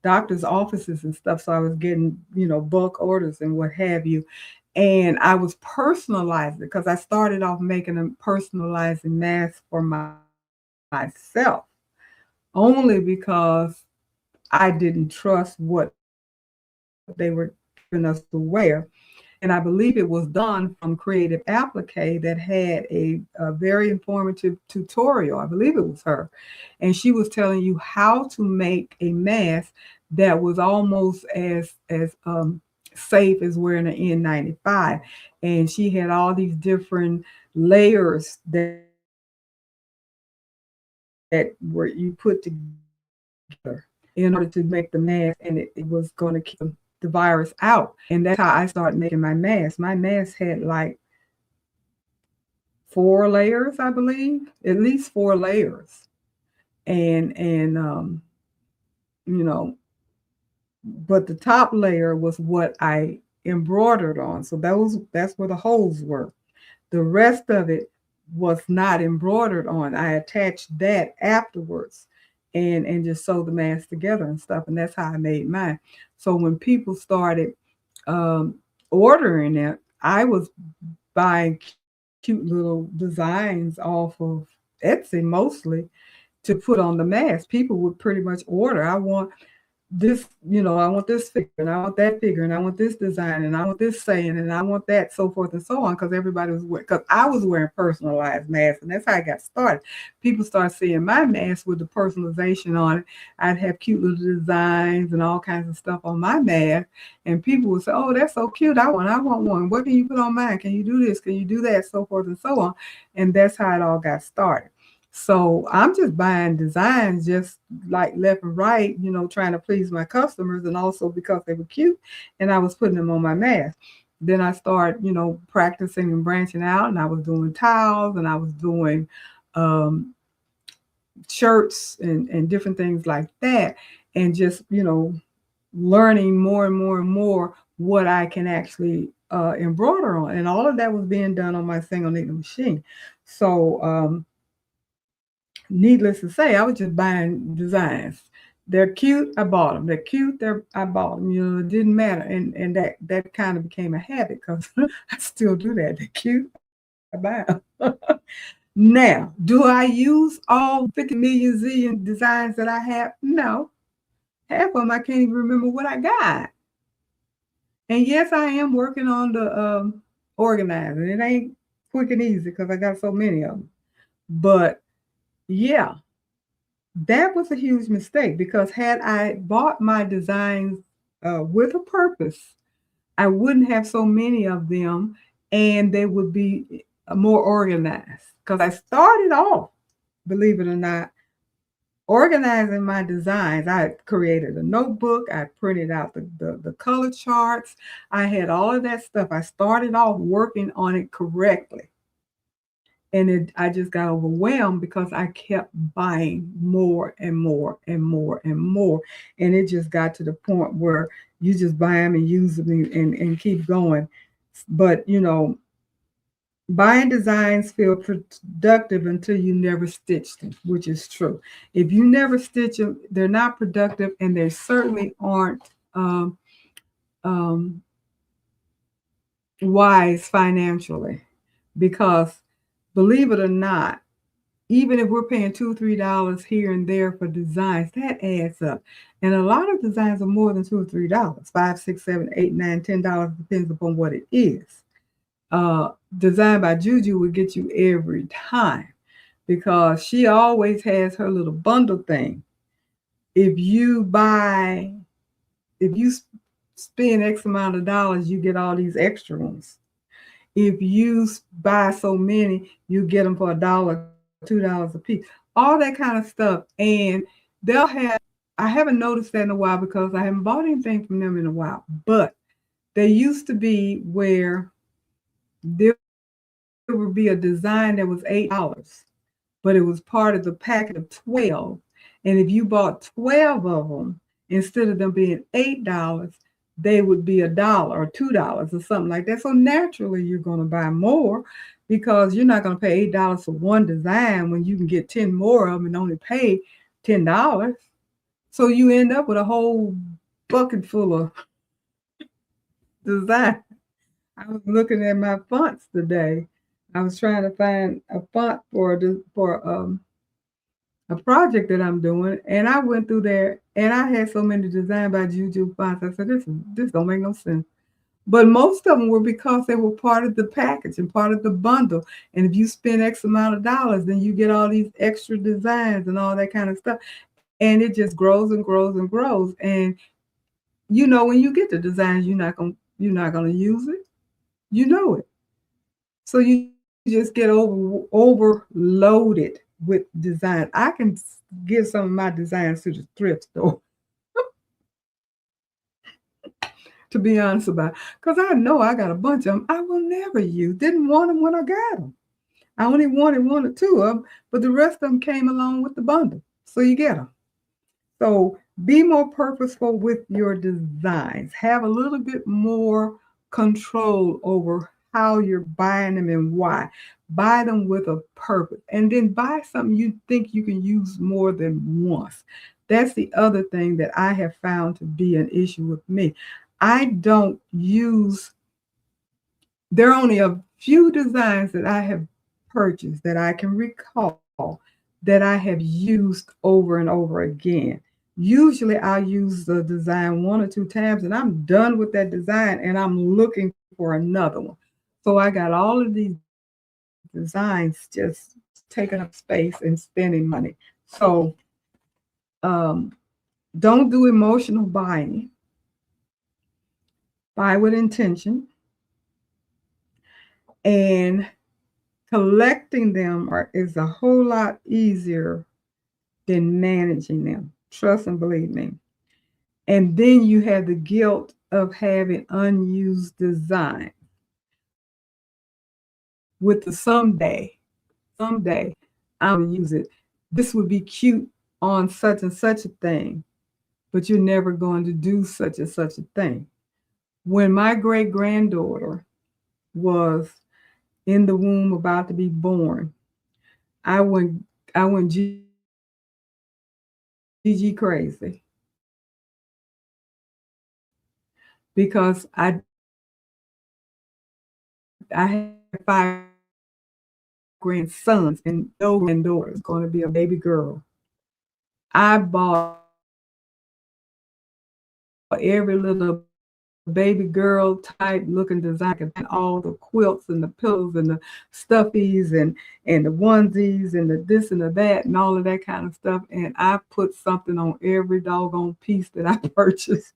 doctors' offices and stuff. So I was getting, bulk orders and what have you. And I was personalizing because I started off making them personalizing masks for myself, only because I didn't trust what they were giving us to wear. And I believe it was done from Creative Applique that had a very informative tutorial. I believe it was her. And she was telling you how to make a mask that was almost as safe as wearing an N95. And she had all these different layers that were you put together in order to make the mask, and it was going to keep the virus out. And that's how I started making my mask. My mask had like 4 layers, I believe, at least 4 layers. And but the top layer was what I embroidered on. So that's where the holes were. The rest of it was not embroidered on. I attached that afterwards and just sewed the mask together and stuff. And that's how I made mine. So when people started ordering it, I was buying cute little designs off of Etsy mostly to put on the mask. People would pretty much order, I want this, I want this figure, and I want that figure, and I want this design, and I want this saying, and I want that, so forth and so on, because everybody was wearing, because I was wearing personalized masks, and that's how I got started. People started seeing my mask with the personalization on it. I'd have cute little designs and all kinds of stuff on my mask, and people would say, "Oh, that's so cute. I want one. What can you put on mine? Can you do this? Can you do that?" So forth and so on. And that's how it all got started. So I'm just buying designs just like left and right, trying to please my customers, and also because they were cute, and I was putting them on my mask. Then I started, practicing and branching out, and I was doing towels, and I was doing shirts and different things like that, and just, learning more and more and more what I can actually embroider on. And all of that was being done on my single needle machine. So needless to say, I was just buying designs They're cute, I bought them. They're cute, I bought them. You know, it didn't matter. And that kind of became a habit because I still do that. They're cute, I buy them. Now, do I use all 50 million zillion designs that I have? No. Half of them I can't even remember what I got. And yes, I am working on the organizing. It ain't quick and easy because I got so many of them. But yeah, that was a huge mistake because had I bought my designs with a purpose, I wouldn't have so many of them and they would be more organized. Because I started off, believe it or not, organizing my designs. I created a notebook. I printed out the color charts. I had all of that stuff. I started off working on it correctly. And I just got overwhelmed because I kept buying more and more and more and more. And it just got to the point where you just buy them and use them and keep going. But, you know, buying designs feel productive until you never stitch them, which is true. If you never stitch them, they're not productive and they certainly aren't um, um, wise financially because believe it or not, even if we're paying $2 or $3 here and there for designs, that adds up. And a lot of designs are more than $2 or $3, 5, 6, 7, 8, 9, $10, depends upon what it is. Designed by Juju would get you every time because she always has her little bundle thing. If you buy, if you spend X amount of dollars, you get all these extra ones. If you buy so many, you get them for $1, $2 a piece, all that kind of stuff. And they'll have, I haven't noticed that in a while because I haven't bought anything from them in a while, but they used to be where there would be a design that was $8, but it was part of the packet of 12. And if you bought 12 of them, instead of them being $8, they would be $1 or $2 or something like that. So naturally, you're going to buy more because you're not going to pay $8 for one design when you can get 10 more of them and only pay $10. So you end up with a whole bucket full of design. I was looking at my fonts today. I was trying to find a font for a project that I'm doing, and I went through there, and I had so many designed by Juju fonts. I said, this don't make no sense. But most of them were because they were part of the package and part of the bundle. And if you spend X amount of dollars, then you get all these extra designs and all that kind of stuff. And it just grows and grows and grows. And you know, when you get the designs, you're not gonna use it. You know it. So you just get overloaded with design. I can give some of my designs to the thrift store, to be honest about it, because I know I got a bunch of them I will never use. Didn't want them when I got them. I only wanted one or two of them, but the rest of them came along with the bundle. So you get them. So be more purposeful with your designs. Have a little bit more control over how you're buying them and why. Buy them with a purpose. And then buy something you think you can use more than once. That's the other thing that I have found to be an issue with me. I don't use, there are only a few designs that I have purchased that I can recall that I have used over and over again. Usually I'll use the design one or two times and I'm done with that design and I'm looking for another one. So I got all of these designs just taking up space and spending money. So um, don't do emotional buying. Buy with intention. And collecting them is a whole lot easier than managing them. Trust and believe me. And then you have the guilt of having unused design with the someday I'm gonna use it. This would be cute on such and such a thing, but you're never going to do such and such a thing. When my great granddaughter was in the womb about to be born, I went GG crazy because I have 5 grandsons and no granddaughter is going to be a baby girl. I bought every little baby girl type looking design and all the quilts and the pillows and the stuffies and the onesies and the this and the that and all of that kind of stuff. And I put something on every doggone piece that I purchased.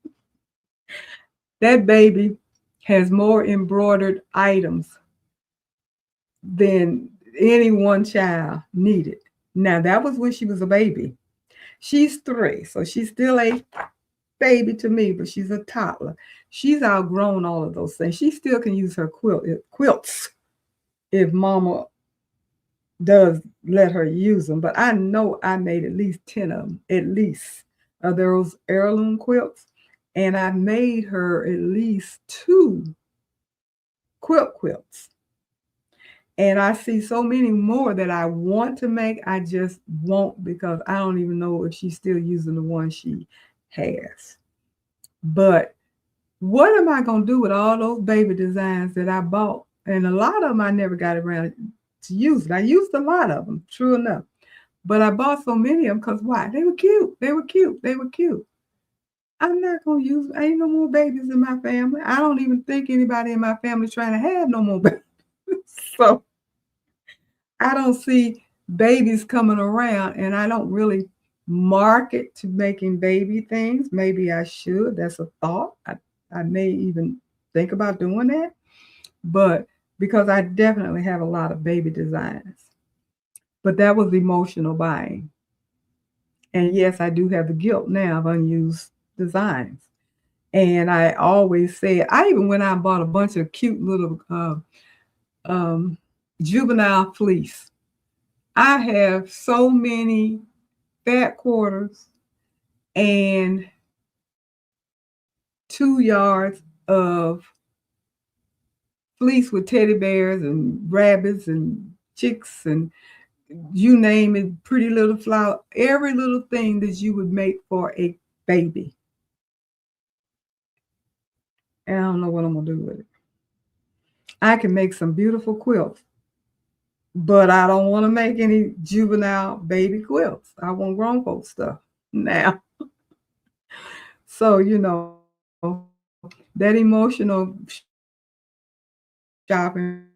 That baby has more embroidered items than any one child needed. Now that was when she was a baby. She's 3, so she's still a baby to me, but she's a toddler. She's outgrown all of those things. She still can use her quilts if mama does let her use them. But I know I made at least 10 of them, at least, of those heirloom quilts. And I made her at least 2 quilts. And I see so many more that I want to make. I just won't because I don't even know if she's still using the one she has. But what am I going to do with all those baby designs that I bought? And a lot of them I never got around to using. I used a lot of them, true enough. But I bought so many of them because why? They were cute. They were cute. They were cute. I'm not going to use, ain't no more babies in my family. I don't even think anybody in my family trying to have no more babies. So I don't see babies coming around, and I don't really market to making baby things. Maybe I should. That's a thought. I may even think about doing that. But because I definitely have a lot of baby designs. But that was emotional buying. And yes, I do have the guilt now of unused designs. And I always say, I even went out and bought a bunch of cute little um, juvenile fleece. I have so many fat quarters and 2 yards of fleece with teddy bears and rabbits and chicks and you name it, pretty little flower, every little thing that you would make for a baby. And I don't know what I'm gonna do with it. I can make some beautiful quilts, but I don't want to make any juvenile baby quilts. I want grown folk stuff now. So, that emotional shopping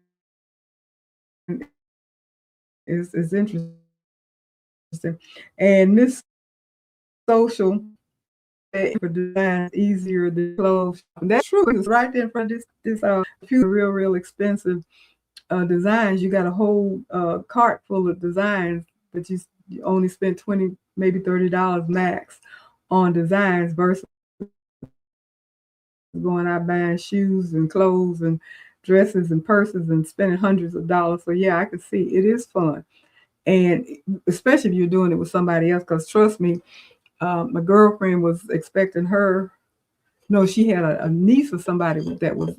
is interesting. And Miss Social for design easier than clothes. That's true. It's right there in front of this few real expensive designs. You got a whole cart full of designs, but you only spent 20, maybe $30 max on designs versus going out buying shoes and clothes and dresses and purses and spending hundreds of dollars. So yeah, I can see it is fun. And especially if you're doing it with somebody else, because trust me, my girlfriend was expecting her. No, she had a niece or somebody that was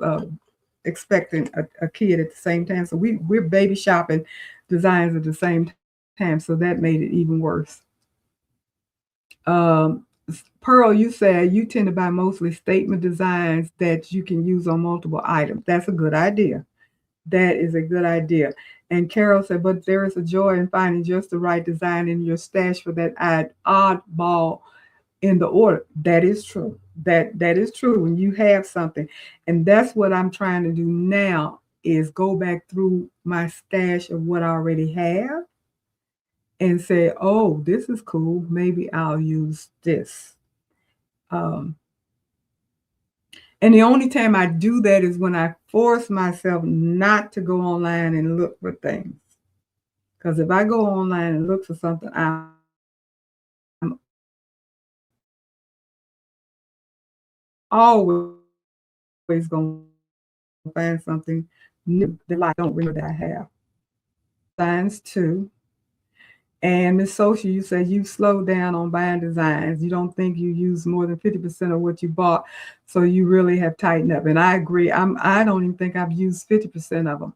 expecting a kid at the same time. So we're baby shopping designs at the same time. So that made it even worse. Um, Pearl, you said you tend to buy mostly statement designs that you can use on multiple items. That's a good idea. That is a good idea. And Carol said, but there is a joy in finding just the right design in your stash for that oddball in the order. That is true. That is true when you have something. And that's what I'm trying to do now is go back through my stash of what I already have and say, oh, this is cool. Maybe I'll use this. Um, and the only time I do that is when I force myself not to go online and look for things. Because if I go online and look for something, I'm always going to find something new that I don't really that I have. Signs too. And Miss Social, you said you slowed down on buying designs. You don't think you use more than 50% of what you bought, so you really have tightened up. And I agree. I don't even think I've used 50% of them.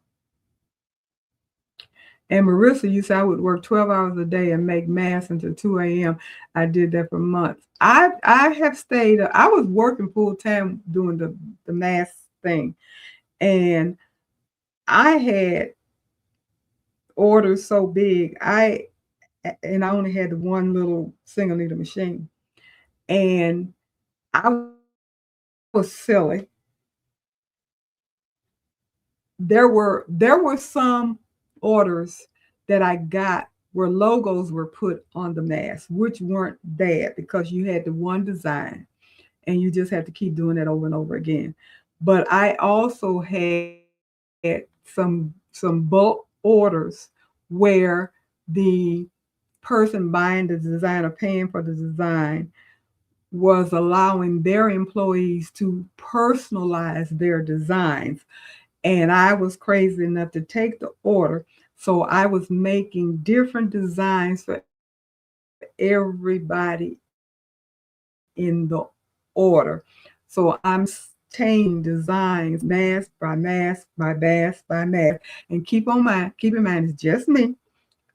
And Marissa used to say I would work 12 hours a day and make masks until 2 a.m. I did that for months. I have stayed, I was working full time doing the mask thing. And I had orders so big. I only had the one little single needle machine. And I was silly. There were some orders that I got where logos were put on the mask, which weren't bad because you had the one design and you just had to keep doing that over and over again. But I also had some bulk orders where the person buying the design or paying for the design was allowing their employees to personalize their designs. And I was crazy enough to take the order. So I was making different designs for everybody in the order. So I'm changing designs mask by mask by mask by mask. And keep in mind, it's just me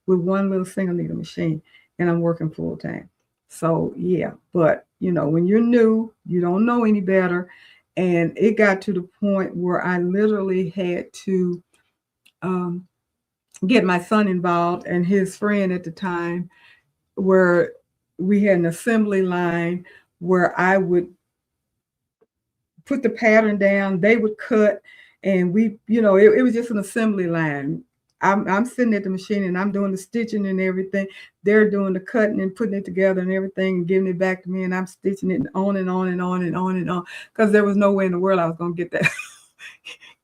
with one little single needle machine, and I'm working full time. So yeah, but when you're new, you don't know any better. And it got to the point where I literally had to um, get my son involved and his friend at the time, where we had an assembly line where I would put the pattern down, they would cut, and it was just an assembly line. I'm sitting at the machine and I'm doing the stitching and everything. They're doing the cutting and putting it together and everything and giving it back to me, and I'm stitching it on and on and on and on and on, because there was no way in the world I was going to get that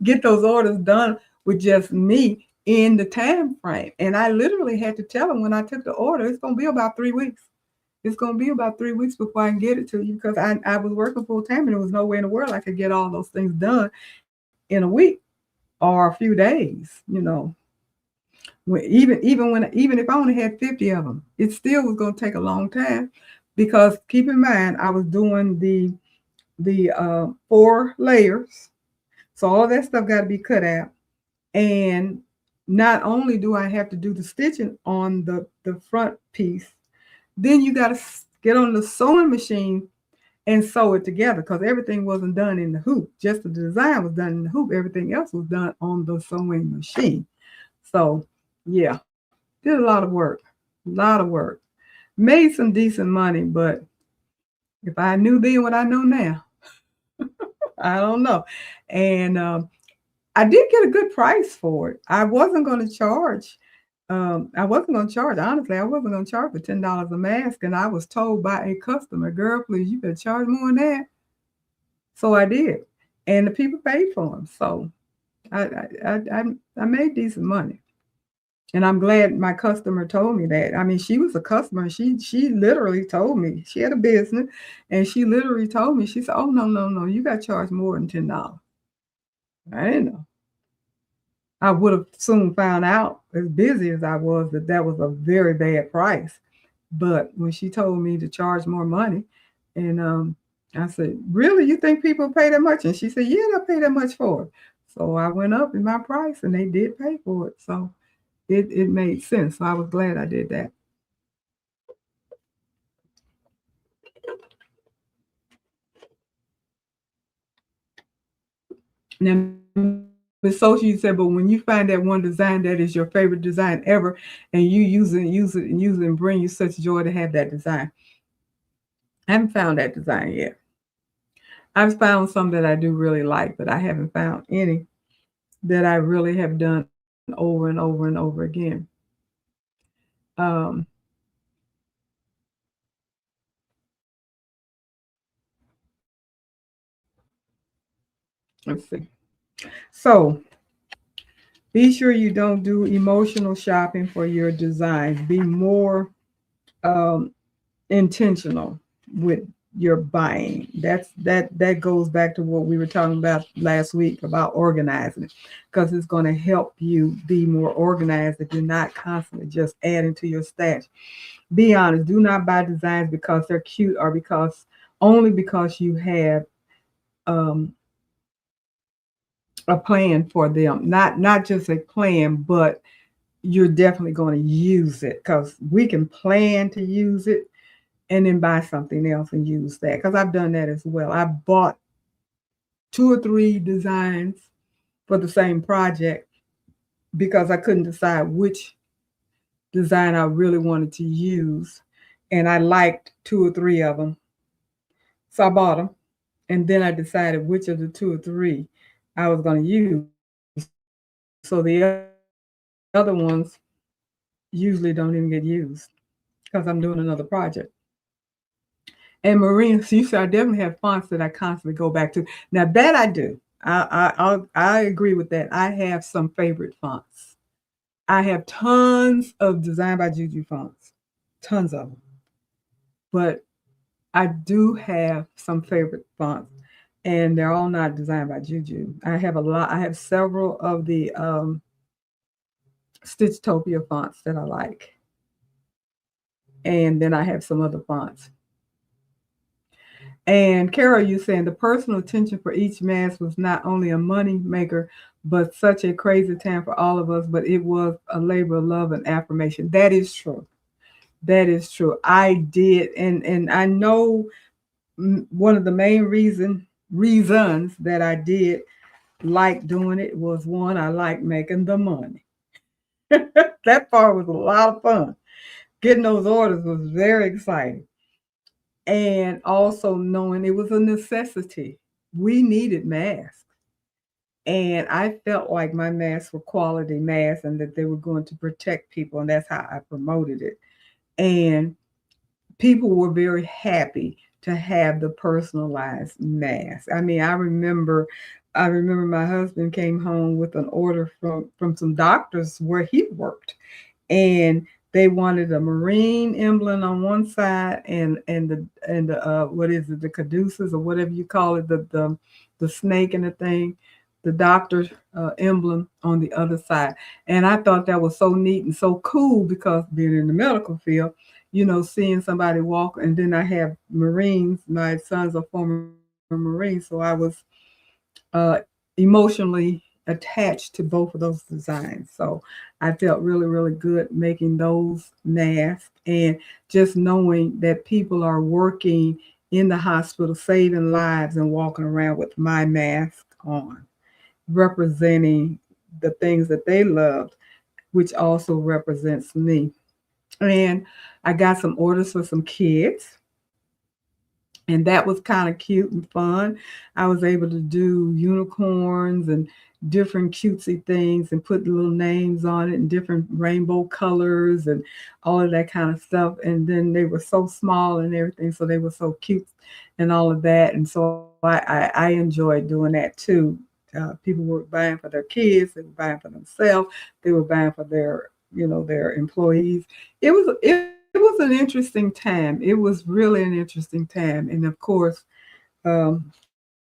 get those orders done with just me in the time frame. And I literally had to tell them when I took the order, it's going to be about 3 weeks. It's going to be about 3 weeks before I can get it to you, because I was working full time and there was no way in the world I could get all those things done in a week or a few days. Even if I only had 50 of them, it still was going to take a long time, because keep in mind I was doing the 4 layers, so all that stuff got to be cut out. And not only do I have to do the stitching on the front piece, then you got to get on the sewing machine and sew it together, because everything wasn't done in the hoop. Just the design was done in the hoop. Everything else was done on the sewing machine. So, yeah, did a lot of work. A lot of work. Made some decent money, but if I knew then what I know now, I don't know. And I did get a good price for it. I wasn't going to charge. Honestly, I wasn't going to charge for $10 a mask. And I was told by a customer, girl, please, you better charge more than that. So I did. And the people paid for them. So I made decent money. And I'm glad my customer told me that. I mean, she was a customer. She literally told me she had a business, and she literally told me, she said, "Oh, no, no, no, you got charged more than $10." I didn't know. I would have soon found out, as busy as I was, that that was a very bad price. But when she told me to charge more money, and I said, "Really, you think people pay that much?" And she said, "Yeah, they pay that much for it." So I went up in my price, and they did pay for it. So it made sense. So I was glad I did that. Now, Miss Social, you said, but when you find that one design that is your favorite design ever, and you use it and bring you such joy to have that design. I haven't found that design yet. I've found some that I do really like, but I haven't found any that I really have done over and over and over again. Um, let's see. So be sure you don't do emotional shopping for your designs. Be more um, intentional with your buying. That goes back to what we were talking about last week about organizing, because it's going to help you be more organized if you're not constantly just adding to your stash. Be honest. Do not buy designs because they're cute, or only because you have um, a plan for them. Not just a plan, but you're definitely going to use it, because we can plan to use it and then buy something else and use that. Because I've done that as well. I bought two or three designs for the same project because I couldn't decide which design I really wanted to use. And I liked two or three of them. So I bought them. And then I decided which of the two or three I was going to use. So the other ones usually don't even get used because I'm doing another project. And marine, so you see, I definitely have fonts that I constantly go back to. Now that I do, I agree with that. I have some favorite fonts. I have tons of Design by Juju fonts, tons of them. But I do have some favorite fonts, and they're all not designed by Juju. I have a lot. I have several of the Stitchtopia fonts that I like, and then I have some other fonts. And Carol, you saying the personal attention for each mask was not only a money maker, but such a crazy time for all of us. But it was a labor of love and affirmation. That is true. That is true. I did, and I know one of the main reasons that I did like doing it was, one, I like making the money. That part was a lot of fun. Getting those orders was very exciting. And also knowing it was a necessity. We needed masks. And I felt like my masks were quality masks and that they were going to protect people. And that's how I promoted it. And people were very happy to have the personalized mask. I mean, I remember my husband came home with an order from some doctors where he worked, and they wanted a marine emblem on one side, and the what is it, the caduceus or whatever you call it, the snake and the thing, the doctor's emblem on the other side. And I thought that was so neat and so cool, because being in the medical field, seeing somebody walk. And then I have Marines. My sons are former Marines, so I was uh, emotionally attached to both of those designs. So I felt really, really good making those masks, and just knowing that people are working in the hospital, saving lives, and walking around with my mask on, representing the things that they loved, which also represents me. And I got some orders for some kids, and that was kind of cute and fun. I was able to do unicorns and different cutesy things and put little names on it and different rainbow colors and all of that kind of stuff. And then they were so small and everything, so they were so cute and all of that. And so I enjoyed doing that too. People were buying for their kids, they were buying for themselves, they were buying for their employees. It was an interesting time. It was really an interesting time. And of course, um,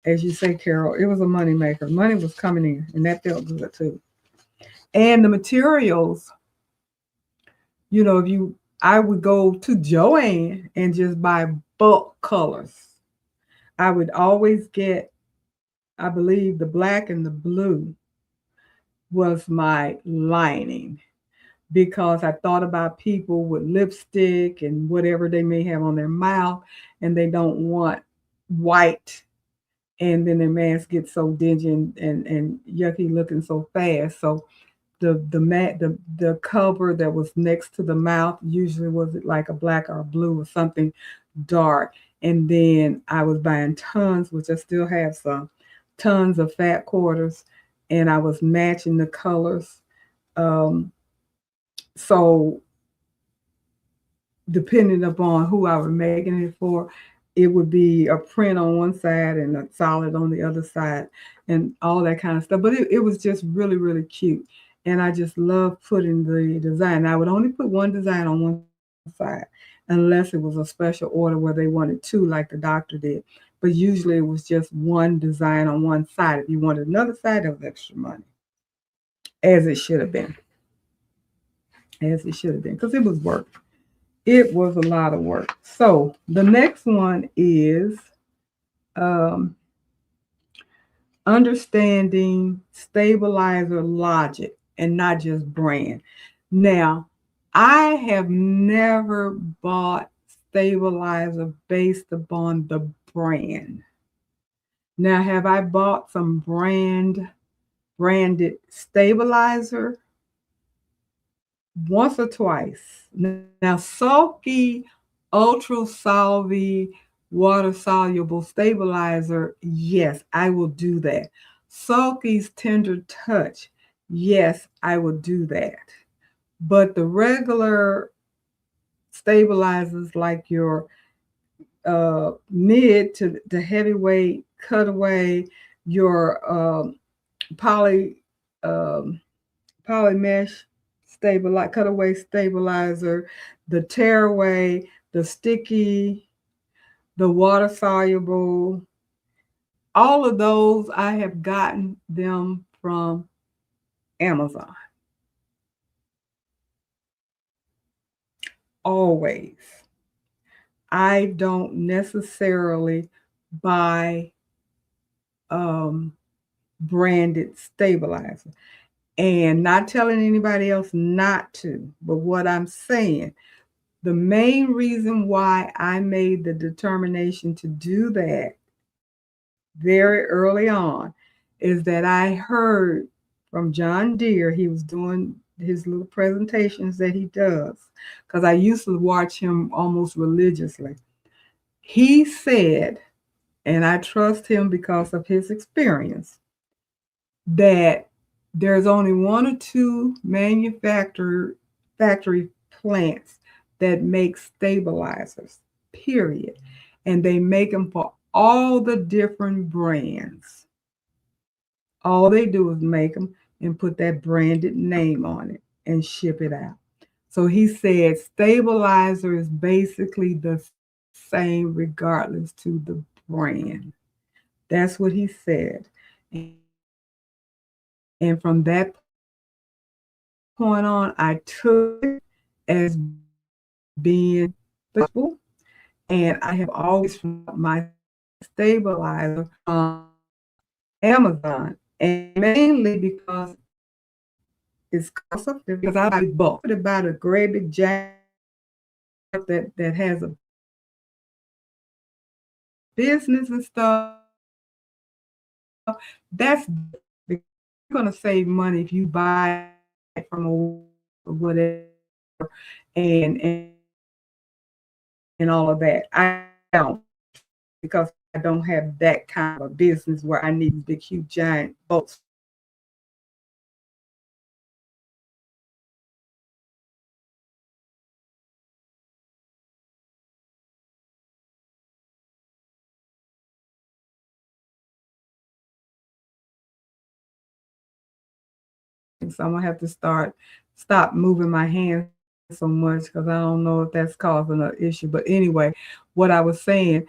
as you say, Carol, it was a money maker. Money was coming in, and that felt good too. And the materials, if you, I would go to Joanne and just buy bulk colors. I would always get, I believe, the black and the blue was my lining, because I thought about people with lipstick and whatever they may have on their mouth, and they don't want white, and then their mask gets so dingy and yucky looking so fast. So the cover that was next to the mouth usually was like a black or a blue or something dark. And then I was buying tons, which I still have some, tons of fat quarters, and I was matching the colors. Um, so depending upon who I was making it for, it would be a print on one side and a solid on the other side and all that kind of stuff. But it was just really, really cute. And I just love putting the design. I would only put one design on one side unless it was a special order where they wanted two, like the doctor did. But usually it was just one design on one side. If you wanted another side, that was extra money, as it should have been. As it should have been, because it was work. It was a lot of work. So the next one is um, understanding stabilizer logic and not just brand. Now, I have never bought stabilizer based upon the brand. Now, have I bought some branded stabilizer? Once or twice. Now, Sulky Ultra Solvy water soluble stabilizer, yes, I will do that. Sulky's Tender Touch, yes, I will do that. But the regular stabilizers, like your mid to heavyweight cutaway, your poly um, poly mesh cutaway stabilizer, the tearaway, the sticky, the water soluble, all of those I have gotten them from Amazon. Always. I don't necessarily buy um, branded stabilizer. And not telling anybody else not to, but what I'm saying, the main reason why I made the determination to do that very early on is that I heard from John Deere. He was doing his little presentations that he does, because I used to watch him almost religiously. He said, and I trust him because of his experience, that there's only one or two factory plants that make stabilizers, period. And they make them for all the different brands. All they do is make them and put that branded name on it and ship it out. So he said stabilizer is basically the same regardless to the brand. That's what he said. And from that point on, I took it as being flexible, and I have always found my stabilizer on Amazon, and mainly because it's cost effective. Because I buy bulk, about a great big giant that has a business and stuff. That's you're gonna save money if you buy it from a whatever and and all of that. I don't, because I don't have that kind of a business where I need big, huge, giant boats. So I'm gonna have to stop moving my hands so much, because I don't know if that's causing an issue. But anyway, what I was saying,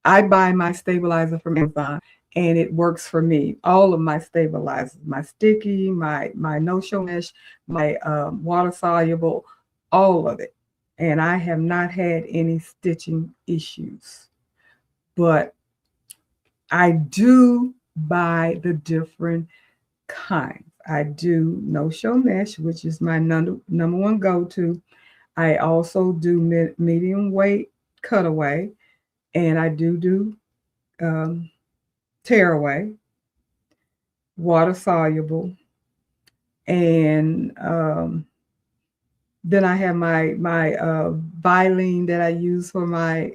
I buy my stabilizer from Amazon and it works for me. All of my stabilizers, my sticky, my no-show mesh, my water soluble, all of it. And I have not had any stitching issues. But I do buy the different kinds. I do no-show mesh, which is my number one go-to. I also do medium weight cutaway, and I do um, tearaway, water soluble, and then I have my Vilene that I use for my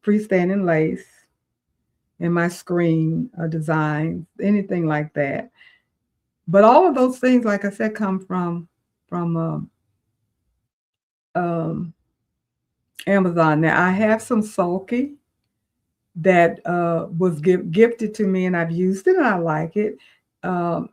freestanding lace and my screen designs, anything like that. But all of those things, like I said, come from um, Amazon. Now I have some sulky that was gifted to me, and I've used it and I like it. Um,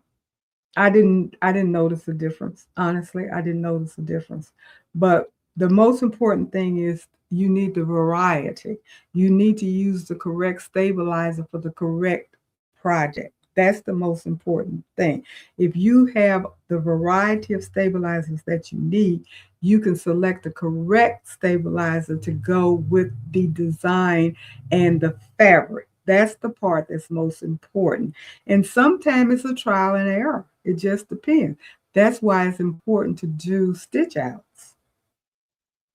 I didn't notice a difference. Honestly, I didn't notice a difference. But the most important thing is you need the variety. You need to use the correct stabilizer for the correct project. That's the most important thing. If you have the variety of stabilizers that you need, you can select the correct stabilizer to go with the design and the fabric. That's the part that's most important. And sometimes it's a trial and error. It just depends. That's why it's important to do stitch outs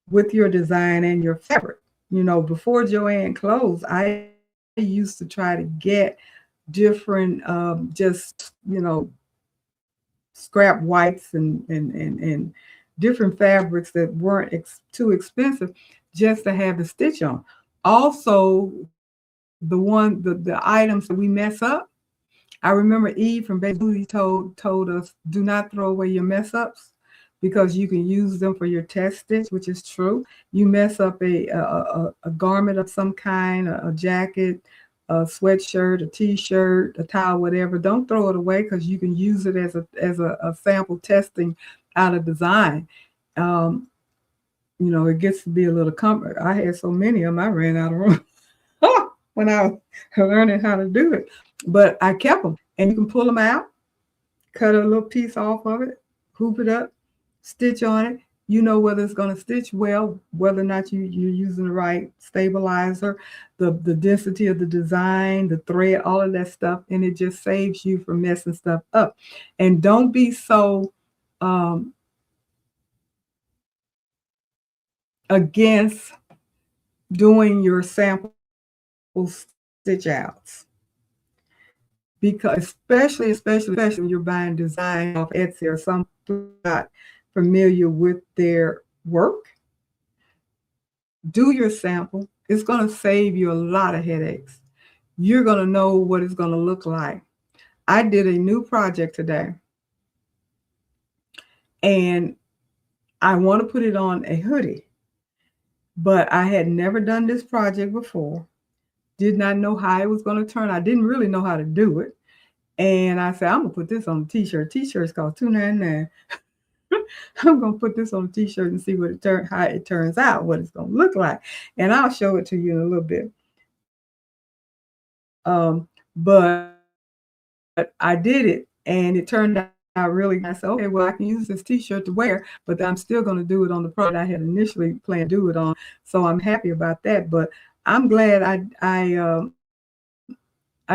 with your design and your fabric. Before Joanne closed, I used to try to get different, scrap whites and different fabrics that weren't too expensive just to have the stitch on. Also, the items that we mess up, I remember Eve from Baby Booty told us, do not throw away your mess ups because you can use them for your test stitch, which is true. You mess up a garment of some kind, a jacket, a sweatshirt, a t-shirt, a towel, whatever. Don't throw it away because you can use it as a sample testing out of design. Um, it gets to be a little comfort. I had so many of them, I ran out of room when I was learning how to do it. But I kept them, and you can pull them out, cut a little piece off of it, hoop it up, stitch on it. You know whether it's going to stitch well, whether or not you're using the right stabilizer, the density of the design, the thread, all of that stuff, and it just saves you from messing stuff up. And don't be so um, against doing your sample stitch outs, because especially when you're buying design off Etsy or some not familiar with their work, do your sample. It's going to save you a lot of headaches. You're going to know what it's going to look like. I did a new project today, and I want to put it on a hoodie, but I had never done this project before. Did not know how it was going to turn. I didn't really know how to do it. And I said, I'm going to put this on a t-shirt. T-shirts cost $2.99. I'm going to put this on a t-shirt and see how it turns out, what it's going to look like. And I'll show it to you in a little bit. But I did it, and it turned out really good. I said, okay, well, I can use this t-shirt to wear, but I'm still going to do it on the product I had initially planned to do it on. So I'm happy about that. But I'm glad I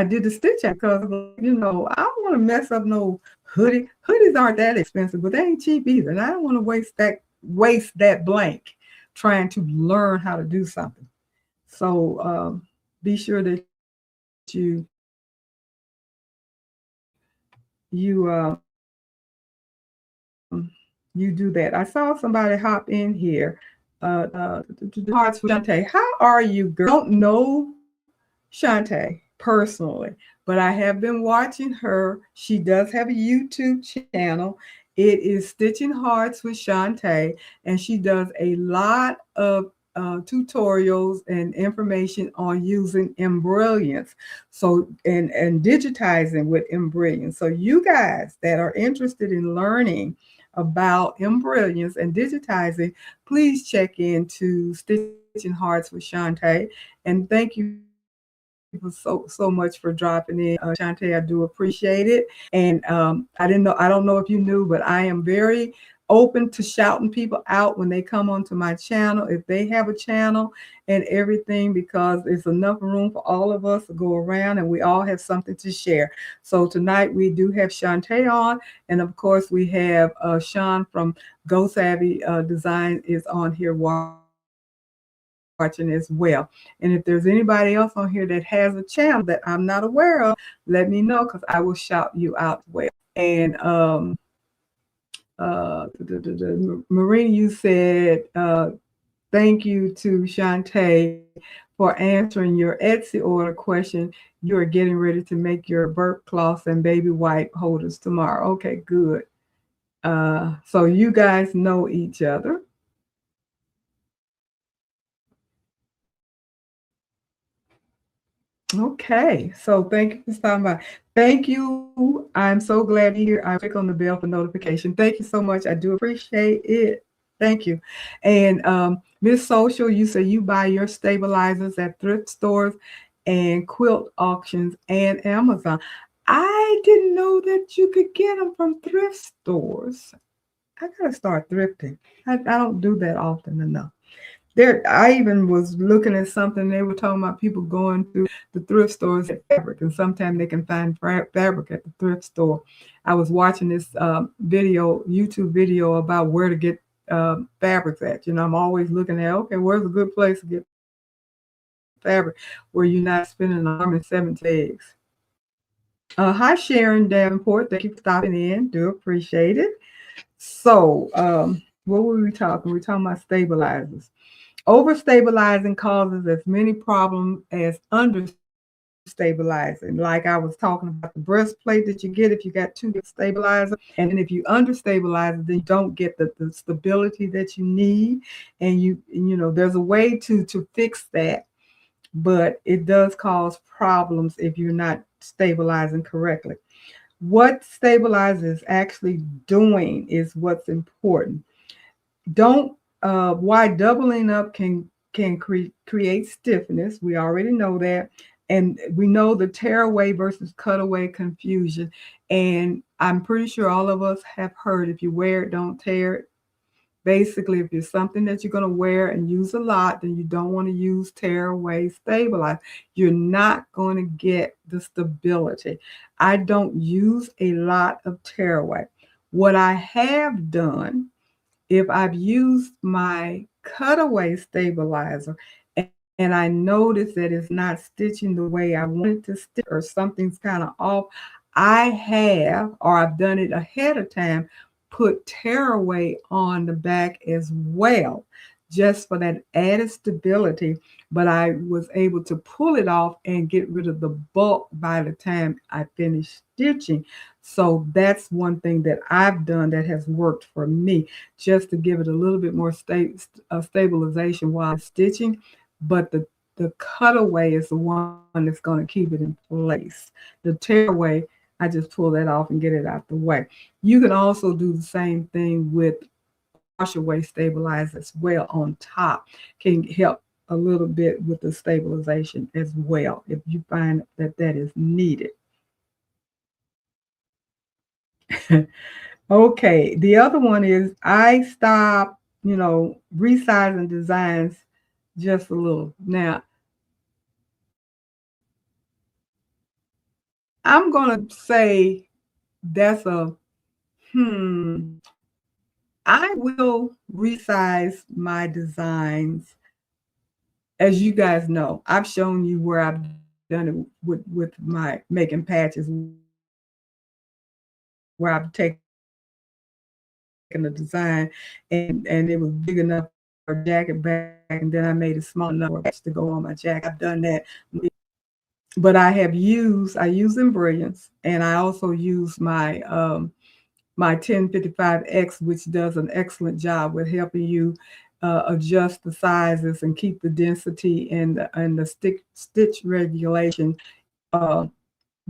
did the stitch out because, I don't want to mess up no hoodie. Hoodies aren't that expensive, but they ain't cheap either. And I don't want to waste that blank trying to learn how to do something. So be sure that you you do that. I saw somebody hop in here. Hearts with Shantae. How are you, girl? I don't know Shantae personally, but I have been watching her. She does have a YouTube channel. It is Stitching Hearts with Shantae, and she does a lot of tutorials and information on using embroiderings, and digitizing with embroiderings. So you guys that are interested in learning about embroiderings and digitizing, please check into Stitching Hearts with Shantae. And thank you so much for dropping in, Shantae. I do appreciate it. And I don't know if you knew, but I am very open to shouting people out when they come onto my channel, if they have a channel and everything, because there's enough room for all of us to go around, and we all have something to share. So tonight we do have Shantae on, and of course we have Sean from Go Savvy Design is on here watching as well. And if there's anybody else on here that has a channel that I'm not aware of, let me know, because I will shout you out well. And Marina, you said thank you to Shantae for answering your Etsy order question. You are getting ready to make your burp cloths and baby wipe holders tomorrow. Okay, good. So you guys know each other. Okay, so thank you for stopping by. Thank you. I'm so glad you're here. I click on the bell for notification. Thank you so much. I do appreciate it. Thank you. And Miss Social, you say you buy your stabilizers at thrift stores and quilt auctions and Amazon. I didn't know that you could get them from thrift stores. I gotta start thrifting. I don't do that often enough. There, I even was looking at something. They were talking about people going to the thrift stores at fabric, and sometimes they can find fabric at the thrift store. I was watching this YouTube video about where to get fabrics at. I'm always looking at, okay, where's a good place to get fabric where you're not spending an arm and seven legs. Hi, Sharon Davenport. Thank you for stopping in. Do appreciate it. So, what were we talking? We're talking about stabilizers. Overstabilizing causes as many problems as understabilizing. Like I was talking about the breastplate that you get if you got too big stabilizer. And then if you understabilize it, then you don't get the stability that you need. And there's a way to fix that, but it does cause problems if you're not stabilizing correctly. What stabilizer is actually doing is what's important. Don't Why doubling up can create stiffness. We already know that, and we know the tearaway versus cutaway confusion. And I'm pretty sure all of us have heard, if you wear it, don't tear it. Basically, if it's something that you're going to wear and use a lot, then you don't want to use tearaway stabilize. You're not going to get the stability. I don't use a lot of tearaway. What I have done, if I've used my cutaway stabilizer and I notice that it's not stitching the way I want it to stitch, or something's kind of off, I have, or I've done it ahead of time, put tearaway on the back as well, just for that added stability. But I was able to pull it off and get rid of the bulk by the time I finished stitching. So that's one thing that I've done that has worked for me, just to give it a little bit more stabilization while stitching. But the cutaway is the one that's going to keep it in place. The tearaway, I just pull that off and get it out the way. You can also do the same thing with washaway stabilizer as well on top. Can help a little bit with the stabilization as well if you find that that is needed. Okay, the other one is I stop, resizing designs just a little. Now, I'm going to say that's a I will resize my designs. As you guys know, I've shown you where I've done it with my making patches, where I've taken a design and it was big enough for a jacket back, and then I made it small enough for a patch to go on my jacket. I've done that. But I use embroiderings, and I also use my 1055X, which does an excellent job with helping you adjust the sizes and keep the density and the stitch regulation, uh,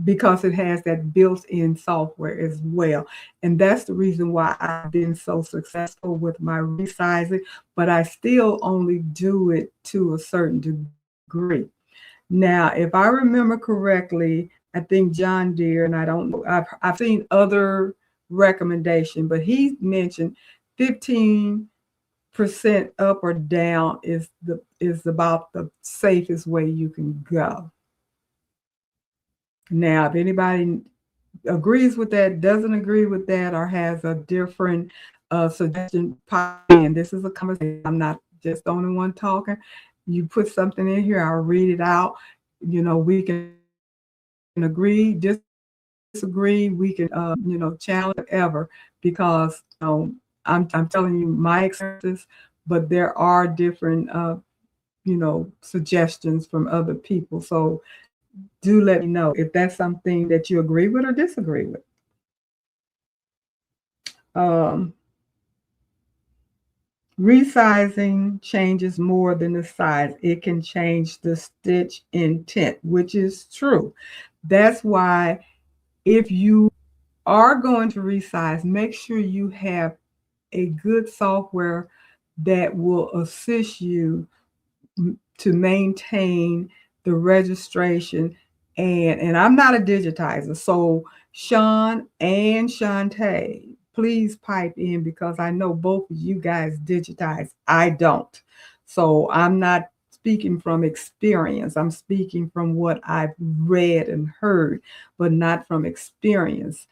because it has that built-in software as well. And that's the reason why I've been so successful with my resizing, but I still only do it to a certain degree. Now, if I remember correctly, I think John Deere, and I don't know, I've seen other recommendation, but he mentioned 15% up or down is about the safest way you can go. Now, if anybody agrees with that, doesn't agree with that, or has a different suggestion, pop in. This is a conversation. I'm not just the only one talking. You put something in here, I'll read it out. We can agree, disagree. We can, challenge whatever, because I'm telling you my experiences, but there are different, suggestions from other people. So do let me know if that's something that you agree with or disagree with. Um, Resizing changes more than the size. It can change the stitch intent, which is true. That's why if you are going to resize, make sure you have a good software that will assist you to maintain the registration. And I'm not a digitizer, so Sean and Shantae, please pipe in, because I know both of you guys digitize. I don't. So I'm not speaking from experience. I'm speaking from what I've read and heard, but not from experience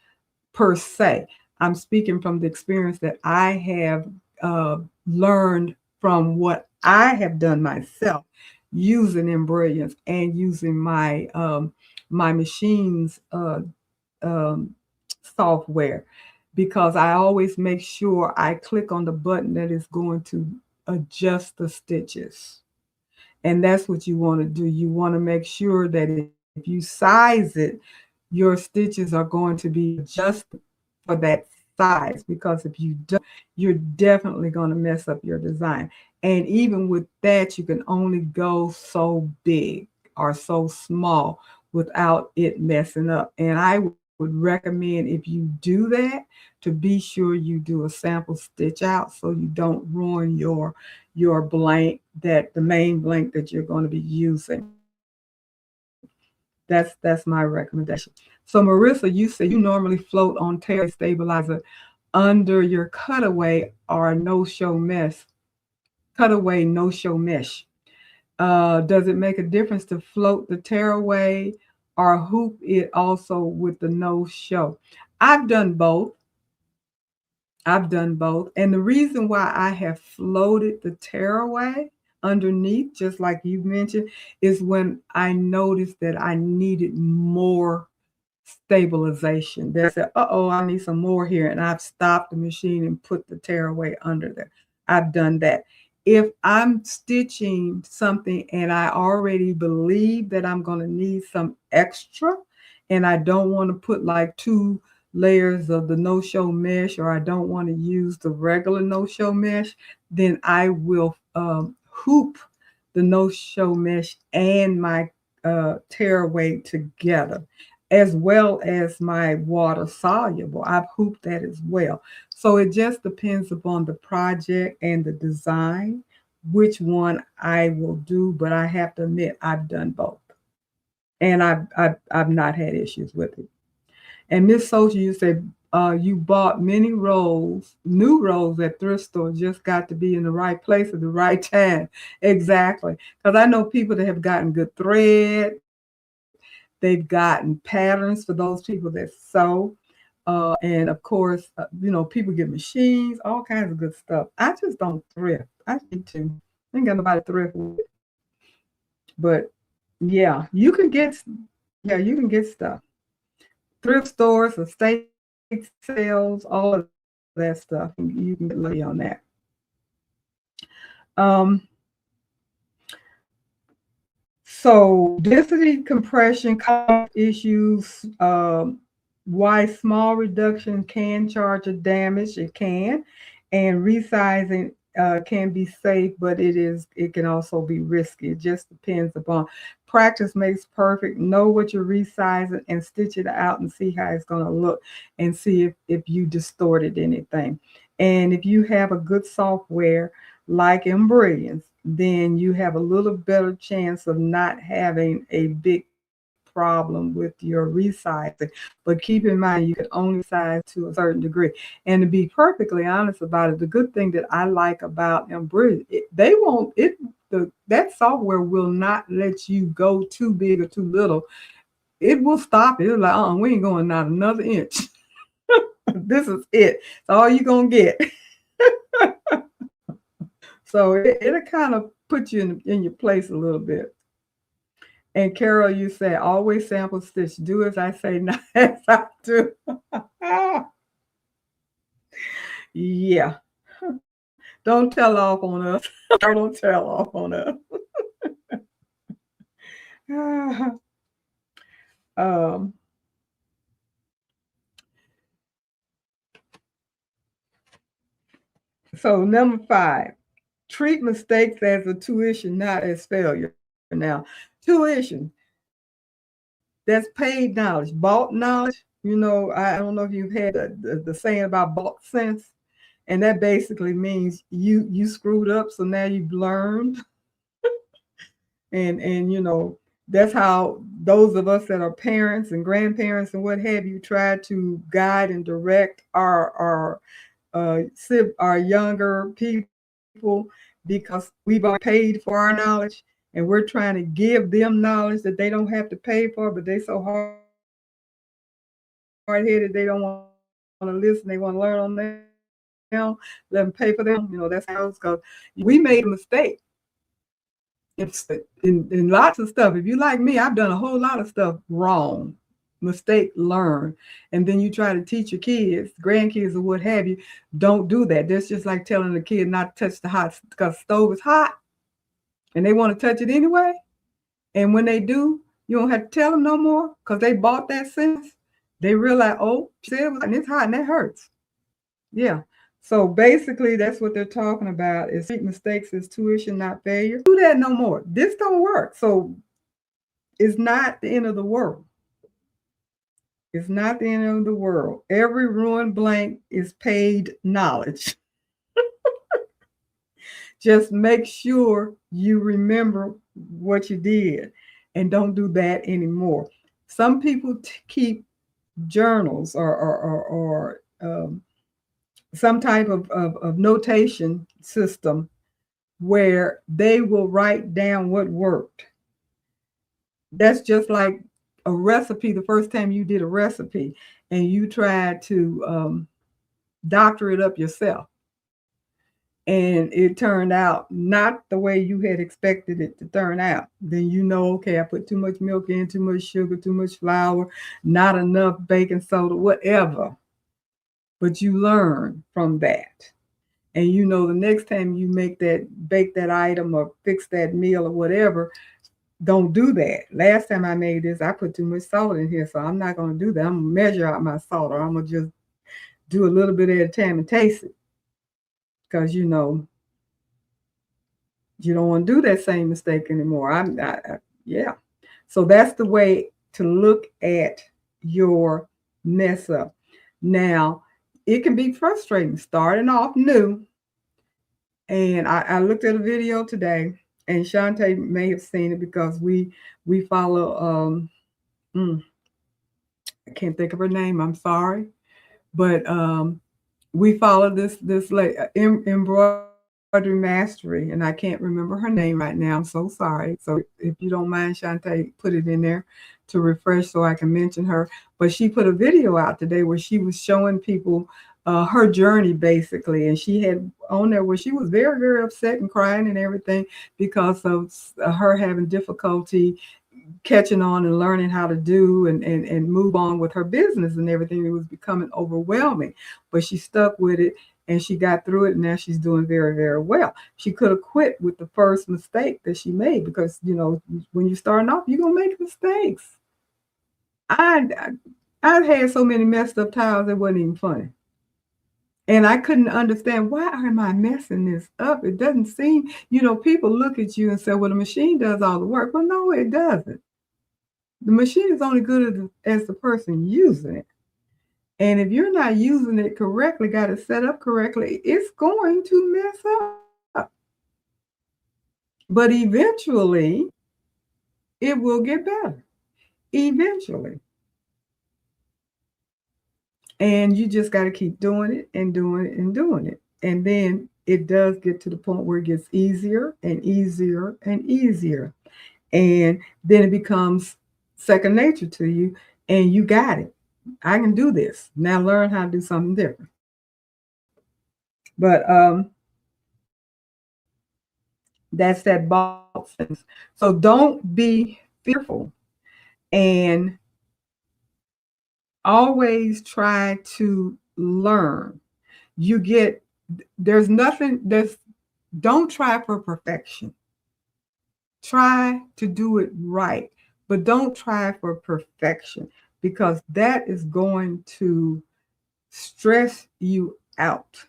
per se. I'm speaking from the experience that I have uh, learned from what I have done myself using embroiderings and using my machines um, software, because I always make sure I click on the button that is going to adjust the stitches. And that's what you want to do. You want to make sure that if you size it, your stitches are going to be adjusted for that size, because if you don't, you're definitely going to mess up your design. And even with that, you can only go so big or so small without it messing up. And I would recommend, if you do that, to be sure you do a sample stitch out so you don't ruin your blank, that the main blank that you're going to be using. That's my recommendation. So Marissa, you said you normally float on tearaway stabilizer under your cutaway no show mesh. Does it make a difference to float the tearaway or hoop it also with the no show? I've done both. I've done both. And the reason why I have floated the tearaway underneath, just like you mentioned, is when I noticed that I needed more stabilization. They said, uh-oh, I need some more here. And I've stopped the machine and put the tearaway under there. I've done that. If I'm stitching something and I already believe that I'm going to need some extra, and I don't want to put like two layers of the no-show mesh, or I don't want to use the regular no-show mesh, then I will hoop the no-show mesh and my tearaway together, as well as my water soluble. I've hooped that as well. So it just depends upon the project and the design, which one I will do. But I have to admit, I've done both, and I've not had issues with it. And Miss Soldier, you said you bought many rolls, new rolls at thrift store. Just got to be in the right place at the right time. Exactly. Because I know people that have gotten good thread. They've gotten patterns for those people that sew. And of course, people get machines, all kinds of good stuff. I just don't thrift. I need to. I ain't got nobody to thrift with. But yeah, yeah, you can get stuff. Thrift stores, estate sales, all of that stuff. You can get lucky on that. Um, so density compression cost issues. Why small reduction can charge a damage? It can, and resizing can be safe, but it can also be risky. It just depends upon practice makes perfect. Know what you're resizing and stitch it out and see how it's going to look, and see if you distorted anything. And if you have a good software like Embroiderings, then you have a little better chance of not having a big problem with your resizing. But keep in mind, you can only size to a certain degree. And to be perfectly honest about it, the good thing that I like about Embroidery, they won't it that software will not let you go too big or too little. It will stop it. It's like, we ain't going not another inch. This is it. It's all you're gonna get. So it'll kind of put you in your place a little bit. And Carol, you say always sample stitch. Do as I say, not as I do. Yeah. Don't tell off on us. Don't tell off on us. um, so number 5, treat mistakes as a tuition, not as failure. Now, tuition, that's paid knowledge, bought knowledge. I don't know if you've had the saying about bought sense, and that basically means you screwed up, so now you've learned. And that's how those of us that are parents and grandparents and what have you try to guide and direct our younger people. because we've already paid for our knowledge and we're trying to give them knowledge that they don't have to pay for, but they so hard-headed they don't want to listen, they want to learn on their own, let them pay for them. That's how it goes. We made a mistake in lots of stuff. If you like me, I've done a whole lot of stuff wrong. Mistake, learn. And then you try to teach your kids, grandkids, or what have you, don't do that. That's just like telling a kid not to touch the hot because the stove is hot and they want to touch it anyway. And when they do, you don't have to tell them no more because they bought that sense. They realize, oh, she said it was hot and it's hot and that hurts. Yeah. So basically, that's what they're talking about is treat mistakes as tuition, not failure. Do that no more. This don't work. So it's not the end of the world. It's not the end of the world. Every ruined blank is paid knowledge. Just make sure you remember what you did and don't do that anymore. Some people keep journals or some type of notation system where they will write down what worked. That's just like a recipe. The first time you did a recipe and you tried to doctor it up yourself and it turned out not the way you had expected it to turn out, then you know, okay, I put too much milk in, too much sugar, too much flour, not enough baking soda, whatever. But you learn from that. And you know the next time you bake that item or fix that meal or whatever, don't do that. Last time I made this, I put too much salt in here, so I'm not going to do that. I'm going to measure out my salt, or I'm going to just do a little bit at a time and taste it. Because, you know, you don't want to do that same mistake anymore. Yeah. So that's the way to look at your mess up. Now, it can be frustrating starting off new. And I looked at a video today, and Shantae may have seen it because we follow I can't think of her name, I'm sorry. But we follow this embroidery mastery, and I can't remember her name right now. I'm so sorry. So if you don't mind, Shantae, put it in there to refresh so I can mention her. But she put a video out today where she was showing people her journey basically, and she had on there where she was very, very upset and crying and everything because of her having difficulty catching on and learning how to do and move on with her business and everything. It was becoming overwhelming, but she stuck with it and she got through it, and now she's doing very, very well. She could have quit with the first mistake that she made because, you know, when you're starting off, you're going to make mistakes. I've had so many messed up tiles, it wasn't even funny. And I couldn't understand, why am I messing this up? It doesn't seem, you know, people look at you and say, well, the machine does all the work. Well, no, it doesn't. The machine is only good as the person using it. And if you're not using it correctly, got it set up correctly, it's going to mess up. But eventually, it will get better. Eventually. And you just got to keep doing it and doing it and doing it. And then it does get to the point where it gets easier and easier and easier. And then it becomes second nature to you, and you got it. I can do this. Now learn how to do something different. But that's that box. So don't be fearful, and always try to learn. Don't try for perfection. Try to do it right, but don't try for perfection, because that is going to stress you out.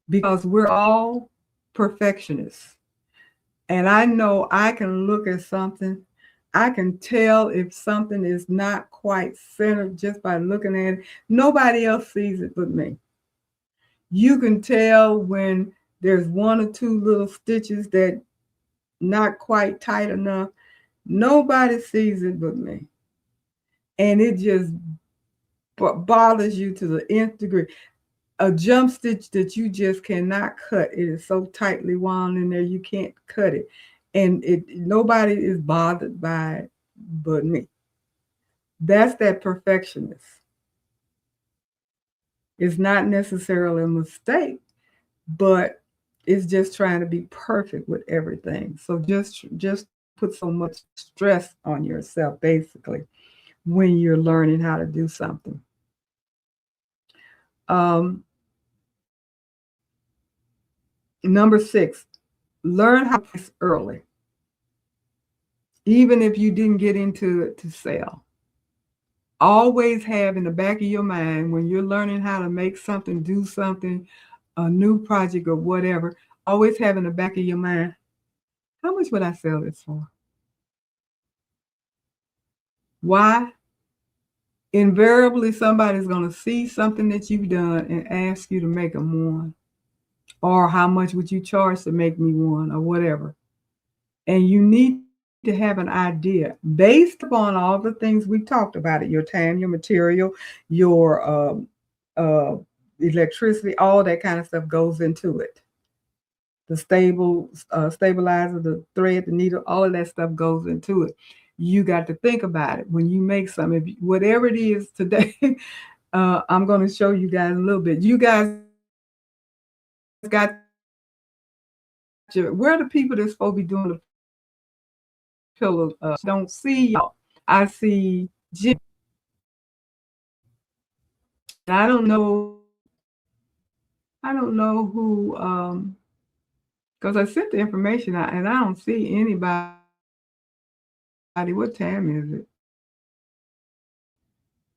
Because we're all perfectionists. And I know I can look at something, I can tell if something is not quite centered just by looking at it. Nobody else sees it but me. You can tell when there's one or two little stitches that not quite tight enough. Nobody sees it but me. And it just bothers you to the nth degree. a jump stitch that you just cannot cut. It is so tightly wound in there you can't cut it, and nobody is bothered by it but me. That's that perfectionist. It's not necessarily a mistake, but it's just trying to be perfect with everything. So just put so much stress on yourself basically when you're learning how to do something. Um, Number 6, learn how to price early, even if you didn't get into it to sell. Always have in the back of your mind when you're learning how to make something, do something, a new project or whatever, always have in the back of your mind, how much would I sell this for? Why? Invariably, somebody's going to see something that you've done and ask you to make them one. Or how much would you charge to make me one, or whatever. And you need to have an idea based upon all the things we talked about it, your time, your material, your uh, electricity, all that kind of stuff goes into it. The stabilizer, the thread, the needle, all of that stuff goes into it. You got to think about it when you make something. Whatever it is today, I'm going to show you guys a little bit. You guys got where are the people that's supposed to be doing the pillow? Don't see y'all. I see Jim. I don't know. I don't know who. Because I sent the information out and I don't see anybody. What time is it?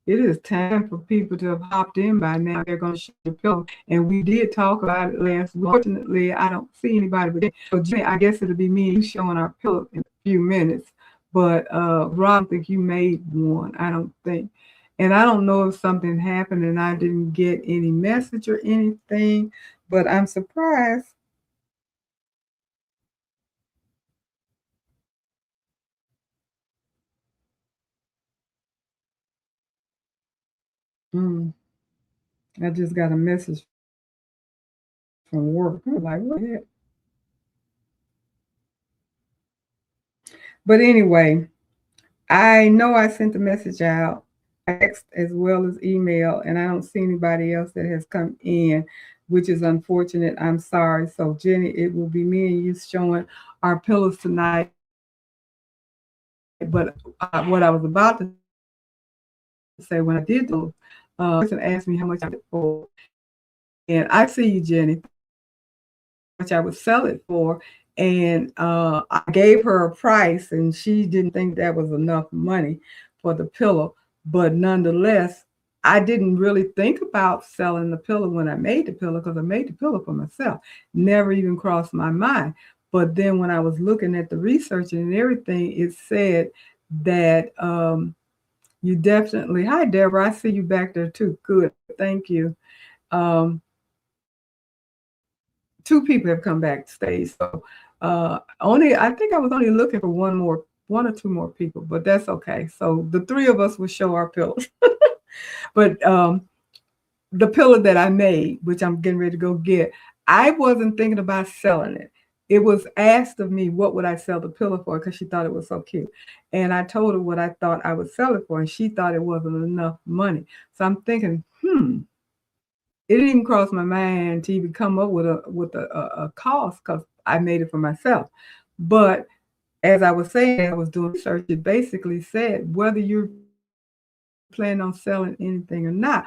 It is time for people to have hopped in by now. They're going to show the pillow. And we did talk about it last week. Fortunately, I don't see anybody. But so, Jenny, I guess it'll be me and you showing our pillow in a few minutes. But Rob, I don't think you made one. I don't think. And I don't know if something happened and I didn't get any message or anything. But I'm surprised. Mm, I just got a message from work. I'm like, what? But anyway, I know I sent the message out, text as well as email, and I don't see anybody else that has come in, which is unfortunate. I'm sorry. So, Jenny, it will be me and you showing our pillows tonight. But what I was about to say when I did those, person asked me how much I did for, and I see you, Jenny, much I would sell it for. And I gave her a price, and she didn't think that was enough money for the pillow. But nonetheless, I didn't really think about selling the pillow when I made the pillow because I made the pillow for myself. Never even crossed my mind. But then when I was looking at the research and everything, it said that you definitely, hi, Deborah, I see you back there too. Good. Thank you. Um, Two people have come back to stage. So only I think I was only looking for one or two more people, but that's okay. So the three of us will show our pillows. But the pillow that I made, which I'm getting ready to go get, I wasn't thinking about selling it. It was asked of me what would I sell the pillow for because she thought it was so cute. And I told her what I thought I would sell it for, and she thought it wasn't enough money. So I'm thinking, it didn't even cross my mind to even come up with a cost because I made it for myself. But as I was saying, I was doing research. It basically said whether you're planning on selling anything or not,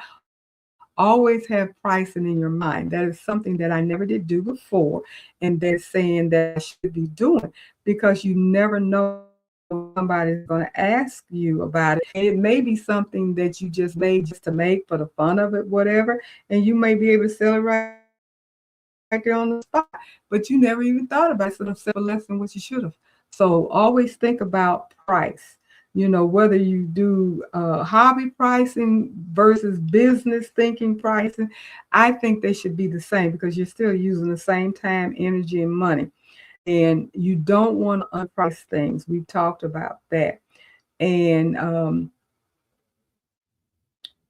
always have pricing in your mind. That is something that I never did do before, and they're saying that I should be doing because you never know somebody's going to ask you about it. And it may be something that you just made just to make for the fun of it, whatever, and you may be able to sell it right there on the spot, but you never even thought about it, so sell for less than what you should have. So always think about price. You know, whether you do hobby pricing versus business thinking pricing, I think they should be the same because you're still using the same time, energy, and money. And you don't want to unprice things. We've talked about that. And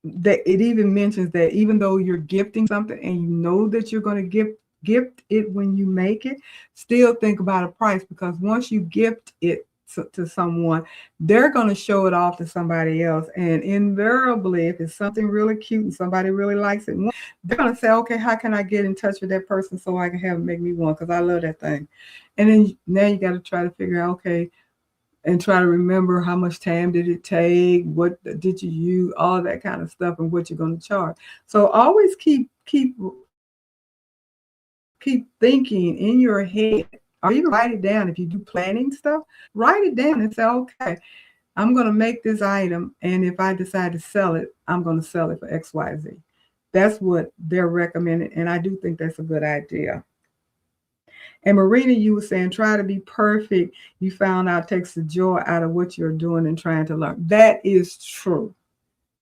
that it even mentions that even though you're gifting something and you know that you're going to gift it when you make it, still think about a price, because once you gift it to someone, they're going to show it off to somebody else, and invariably, if it's something really cute and somebody really likes it, they're going to say, okay, how can I get in touch with that person so I can have them make me one, because I love that thing. And then now you got to try to figure out, okay, and try to remember how much time did it take, what did you use, all that kind of stuff, and what you're going to charge. So always keep thinking in your head, or even write it down. If you do planning stuff, write it down and say, okay, I'm going to make this item, and if I decide to sell it, I'm going to sell it for XYZ. That's what they're recommending, and I do think that's a good idea. And Marina, you were saying try to be perfect. You found out takes the joy out of what you're doing and trying to learn. That is true.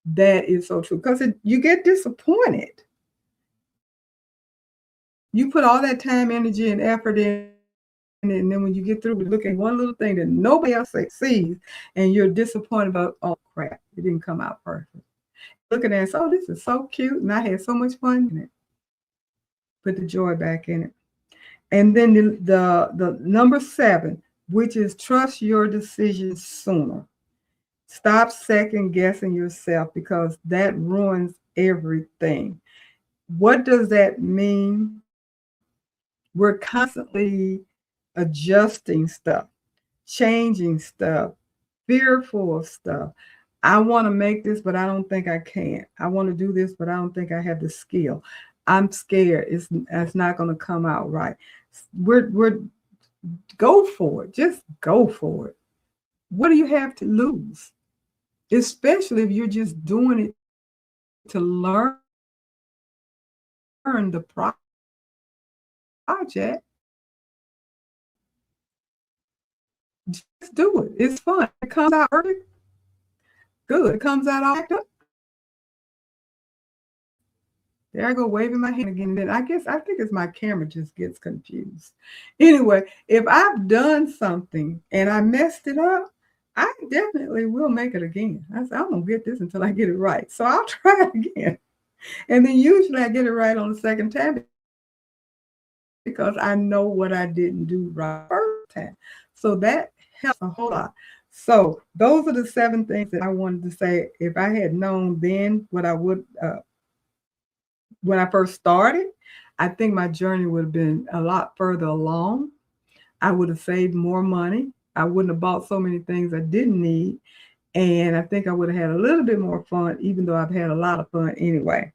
That is so true. Because you get disappointed. You put all that time, energy, and effort in it, and then when you get through with looking at one little thing that nobody else sees, and you're disappointed about, oh crap, it didn't come out perfect. Looking at it, oh, this is so cute, and I had so much fun in it. Put the joy back in it. And then the number 7, which is trust your decisions sooner. Stop second guessing yourself, because that ruins everything. What does that mean? We're constantly adjusting stuff, changing stuff, fearful of stuff. I want to make this, but I don't think I can. I want to do this, but I don't think I have the skill. I'm scared. It's not going to come out right. We're go for it. Just go for it. What do you have to lose? Especially if you're just doing it to learn the project. Just do it. It's fun. It comes out perfect. Good. It comes out all up. There I go waving my hand again. Then I think it's my camera just gets confused. Anyway, if I've done something and I messed it up, I definitely will make it again. I said, I'm gonna get this until I get it right. So I'll try it again. And then usually I get it right on the second time, because I know what I didn't do right first time. So that helps a whole lot. So those are the 7 things that I wanted to say. If I had known then what I would when I first started, I think my journey would have been a lot further along. I would have saved more money. I wouldn't have bought so many things I didn't need. And I think I would have had a little bit more fun, even though I've had a lot of fun anyway.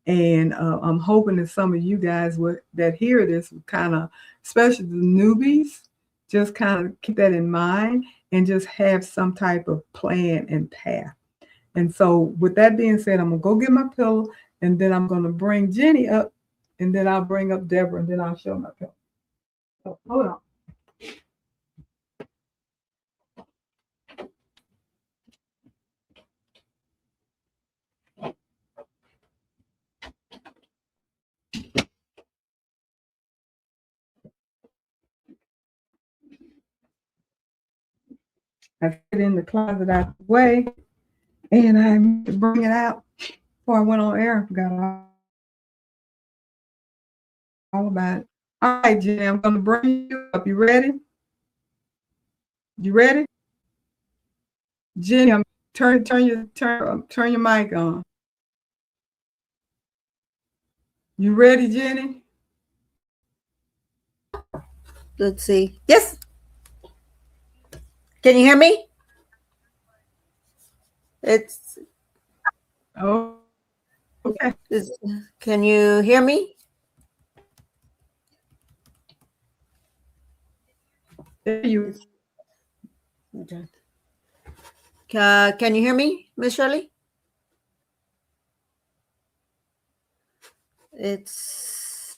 And I'm hoping that some of you guys that hear this would kind of, especially the newbies, just kind of keep that in mind and just have some type of plan and path. And so with that being said, I'm going to go get my pillow, and then I'm going to bring Jenny up, and then I'll bring up Deborah, and then I'll show my pillow. So hold on. I put it in the closet out the way, and I meant to bring it out before I went on air. I forgot all about it. All right, Jenny, I'm going to bring you up. You ready? You ready? Jenny, turn your mic on. You ready, Jenny? Let's see. Yes. Can you hear me? It's Oh, okay. Can you hear me? There you. Can you hear me, Miss Shirley? It's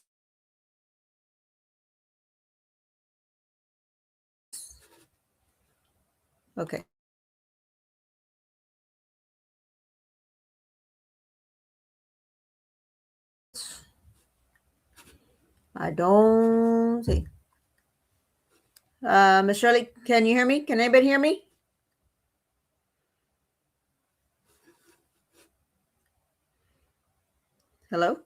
okay. I don't see. Miss Shirley, can you hear me? Can anybody hear me? Hello?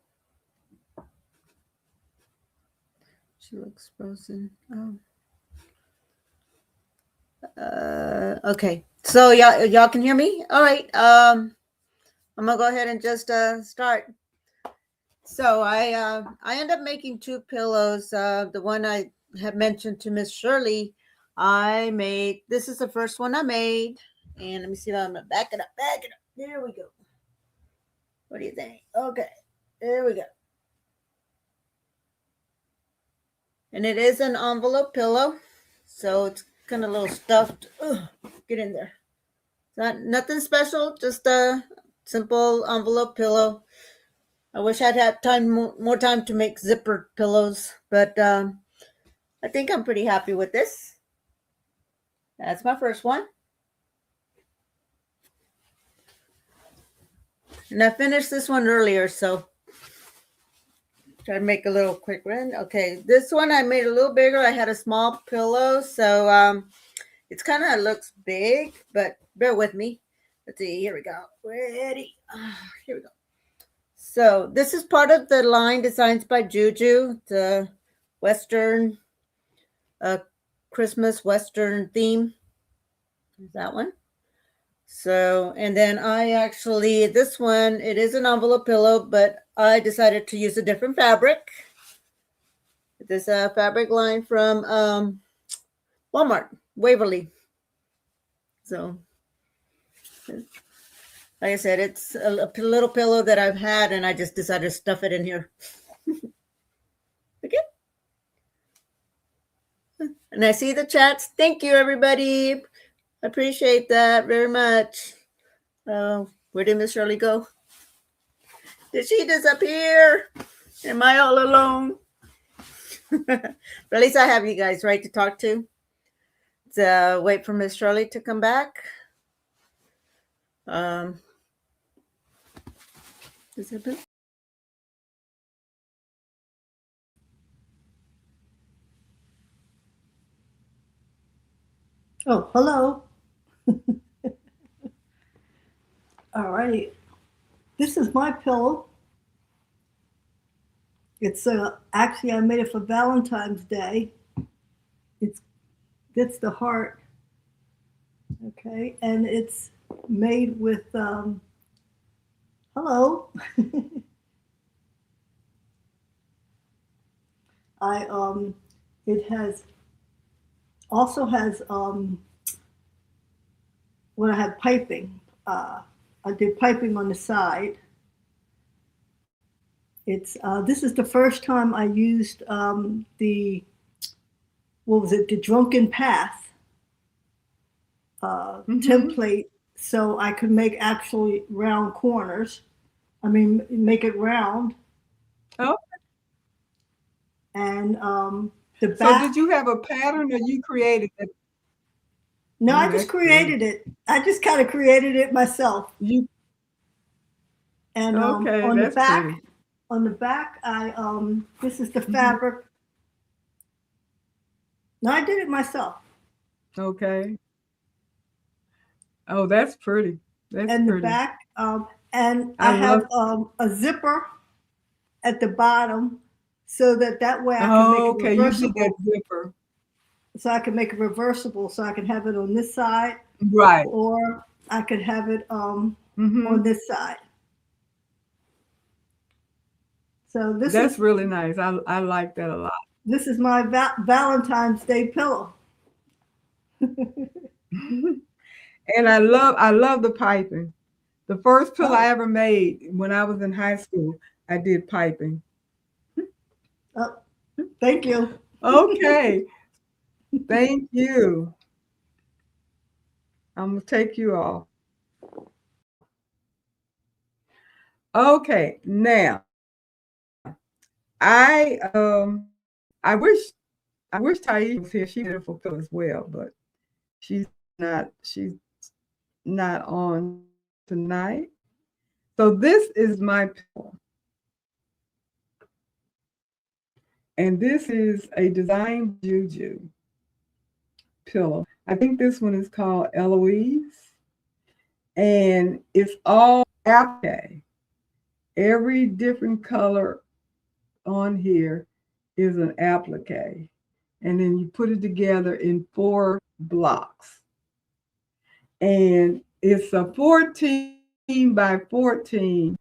She looks frozen. Oh. Okay. So y'all can hear me? All right. I'm gonna go ahead and just start. So I end up making two pillows. The one I had mentioned to Miss Shirley, I made. This is the first one I made, and let me see if I'm gonna back it up. Back it up. There we go. What do you think? Okay, there we go. And it is an envelope pillow, so it's kind of a little stuffed. Ugh, get in there. Nothing special, just a simple envelope pillow. I wish I'd had more time to make zipper pillows, but I think I'm pretty happy with this. That's my first one. And I finished this one earlier, so try to make a little quick run. Okay, this one I made a little bigger. I had a small pillow, so it's kind of looks big, but bear with me. Let's see, here we go. Ready? Here we go. So this is part of the line Designs by Juju, the Western Christmas Western theme. Is that one? So, and then this one, it is an envelope pillow, but I decided to use a different fabric. This fabric line from Walmart, Waverly. So, like I said, it's a little pillow that I've had, and I just decided to stuff it in here. Okay. And I see the chats. Thank you, everybody. I appreciate that very much. Where did Miss Shirley go? Did she disappear? Am I all alone? But at least I have you guys, right, to talk to. To wait for Miss Shirley to come back. Is it been? Oh, hello. All right. This is my pillow. It's actually I made it for Valentine's Day. It's the heart. Okay, and it's made with hello. It also has when I had piping. I did piping on the side. This is the first time I used the Drunken Path template, so I could make actually round corners. I mean, make it round. Oh. And the back. So did you have a pattern, or you created it? No, I just created it. I just kind of created it myself. And okay, on that's the back, pretty. on the back, this is the fabric. No, I did it myself. Okay. Oh, that's pretty. That's and pretty. The back, and I have a zipper at the bottom, so that way I can make it reversible. You did that zipper. So I can make it reversible, so I can have it on this side, right? Or I could have it on this side. So that's really nice. I like that a lot. This is my Valentine's Day pillow. And I love the piping. The first pillow I ever made when I was in high school, I did piping. Oh, thank you. Okay. Thank you. I'm gonna take you off. Okay, now I wish Taisha was here. She's beautiful pillow as well, but she's not on tonight. So this is my pillow. And this is a Design Juju pillow. I think this one is called Eloise. And it's all applique. every different color on here is an applique. And then you put it together in 4 blocks. And it's a 14 by 14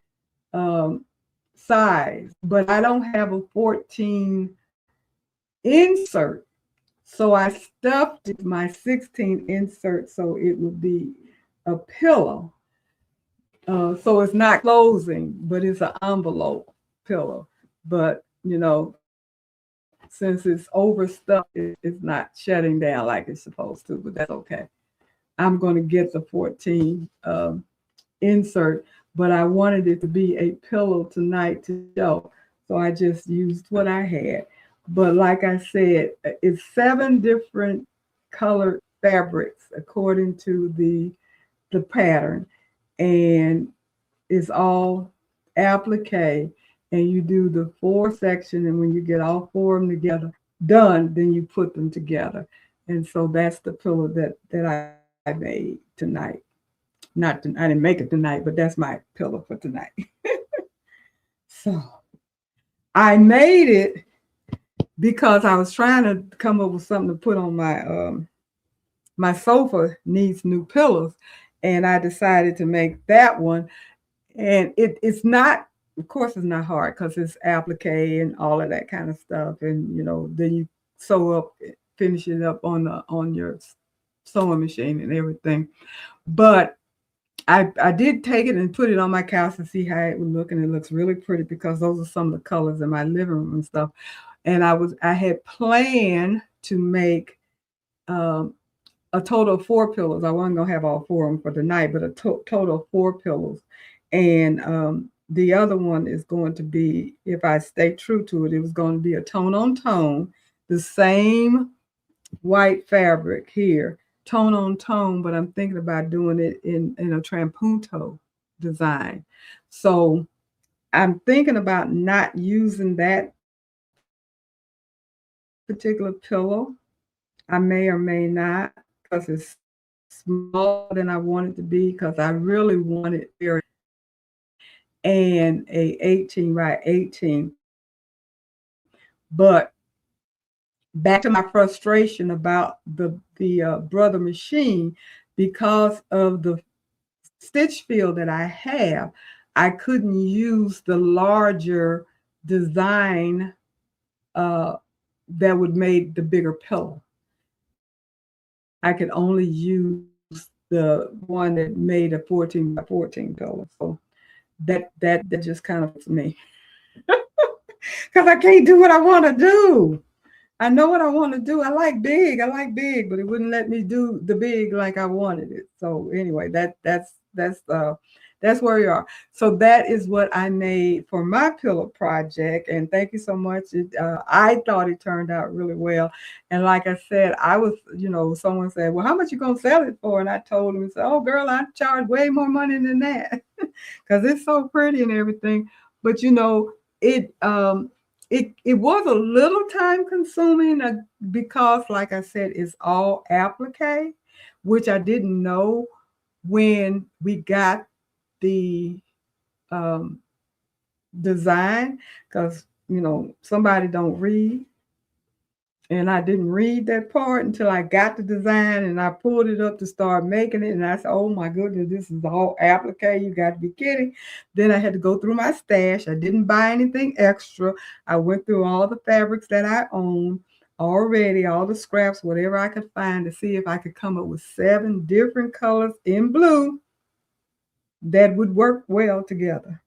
size, but I don't have a 14 insert. So I stuffed my 16 insert so it would be a pillow. So it's not closing, but it's an envelope pillow. But, since it's overstuffed, it's not shutting down like it's supposed to, but that's okay. I'm going to get the 14 insert, but I wanted it to be a pillow tonight to show. So I just used what I had. But like I said, it's 7 different colored fabrics according to the pattern. And it's all applique. And you do the 4 section. And when you get all 4 of them together, done, then you put them together. And so that's the pillow that I made tonight. I didn't make it tonight, but that's my pillow for tonight. So I made it because I was trying to come up with something to put on my sofa needs new pillows, and I decided to make that one. And it's not, of course, it's not hard because it's applique and all of that kind of stuff. And then you sew up, finish it up on your sewing machine and everything. But I did take it and put it on my couch to see how it would look, and it looks really pretty because those are some of the colors in my living room and stuff. And I had planned to make a total of 4 pillows. I wasn't gonna have all 4 of them for tonight, but a total of 4 pillows. And the other one is going to be, if I stay true to it, it was going to be a tone on tone, the same white fabric here, tone on tone, but I'm thinking about doing it in a trampunto design. So I'm thinking about not using that particular pillow. I may or may not, because it's smaller than I want it to be, because I really want it very, and a 18 by 18. But back to my frustration about the brother machine, because of the stitch field that I have, I couldn't use the larger design that would make the bigger pillow. I could only use the one that made a 14 by 14 pillow. So that just kind of me, because I can't do what I want to do. I know what I want to do. I like big, but it wouldn't let me do the big like I wanted it. So anyway, that's where we are. So that is what I made for my pillow project. And thank you so much. I thought it turned out really well. And like I said, I was, someone said, well, how much you going to sell it for? And I told them, oh, girl, I charge way more money than that because it's so pretty and everything. But, it was a little time consuming because, like I said, it's all applique, which I didn't know when we got the design, because somebody don't read, and I didn't read that part until I got the design and I pulled it up to start making it, and I said, oh my goodness, this is all applique, you got to be kidding. Then I had to go through my stash. I didn't buy anything extra. I went through all the fabrics that I own already, all the scraps, whatever I could find, to see if I could come up with 7 different colors in blue that would work well together,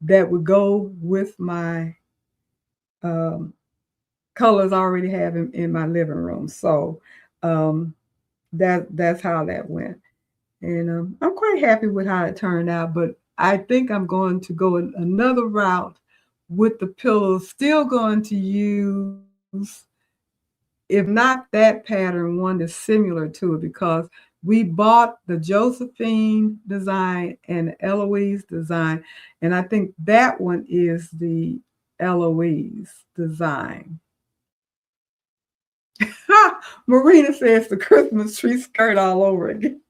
that would go with my colors I already have in my living room. So that's how that went. And I'm quite happy with how it turned out, but I think I'm going to go another route with the pillows, still going to use, if not that pattern, one that's similar to it, because we bought the Josephine design and the Eloise design, and I think that one is the Eloise design. Marina says the Christmas tree skirt all over again.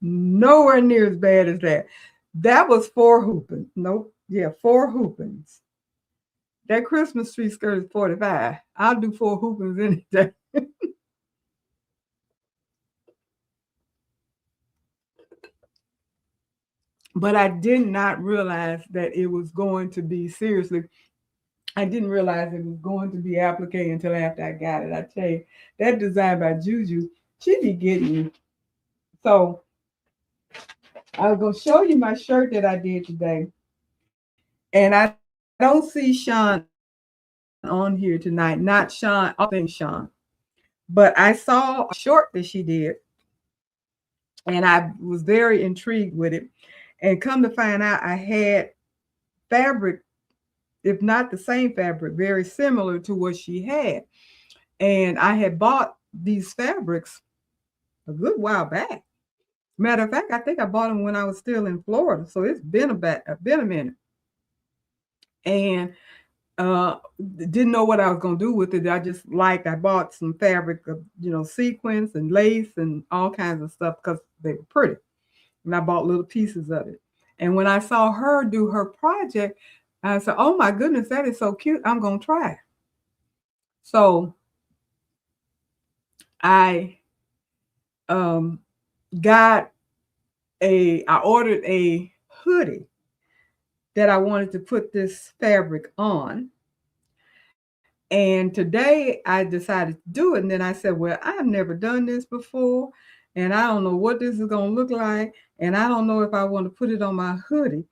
Nowhere near as bad as that. That was 4 hooping. Nope. Yeah, 4 hoopings. That Christmas tree skirt is 45. I'll do 4 hoopings any day. But I did not realize that it was going to be seriously. I didn't realize it was going to be applique until after I got it. I tell you, that design by Juju, she be getting you. So I was gonna show you my shirt that I did today, and I don't see Sean on here tonight. Not Sean, I think Sean, but I saw a short that she did, and I was very intrigued with it. And come to find out, I had fabric, if not the same fabric, very similar to what she had. And I had bought these fabrics a good while back. Matter of fact, I think I bought them when I was still in Florida. So it's been a minute. And didn't know what I was gonna do with it. I bought some fabric of, sequins and lace and all kinds of stuff because they were pretty. And I bought little pieces of it. And when I saw her do her project, I said, "Oh my goodness, that is so cute. I'm gonna try it." So I um I ordered a hoodie that I wanted to put this fabric on. And today I decided to do it. And then I said, well, I've never done this before. And I don't know what this is going to look like. And I don't know if I want to put it on my hoodie.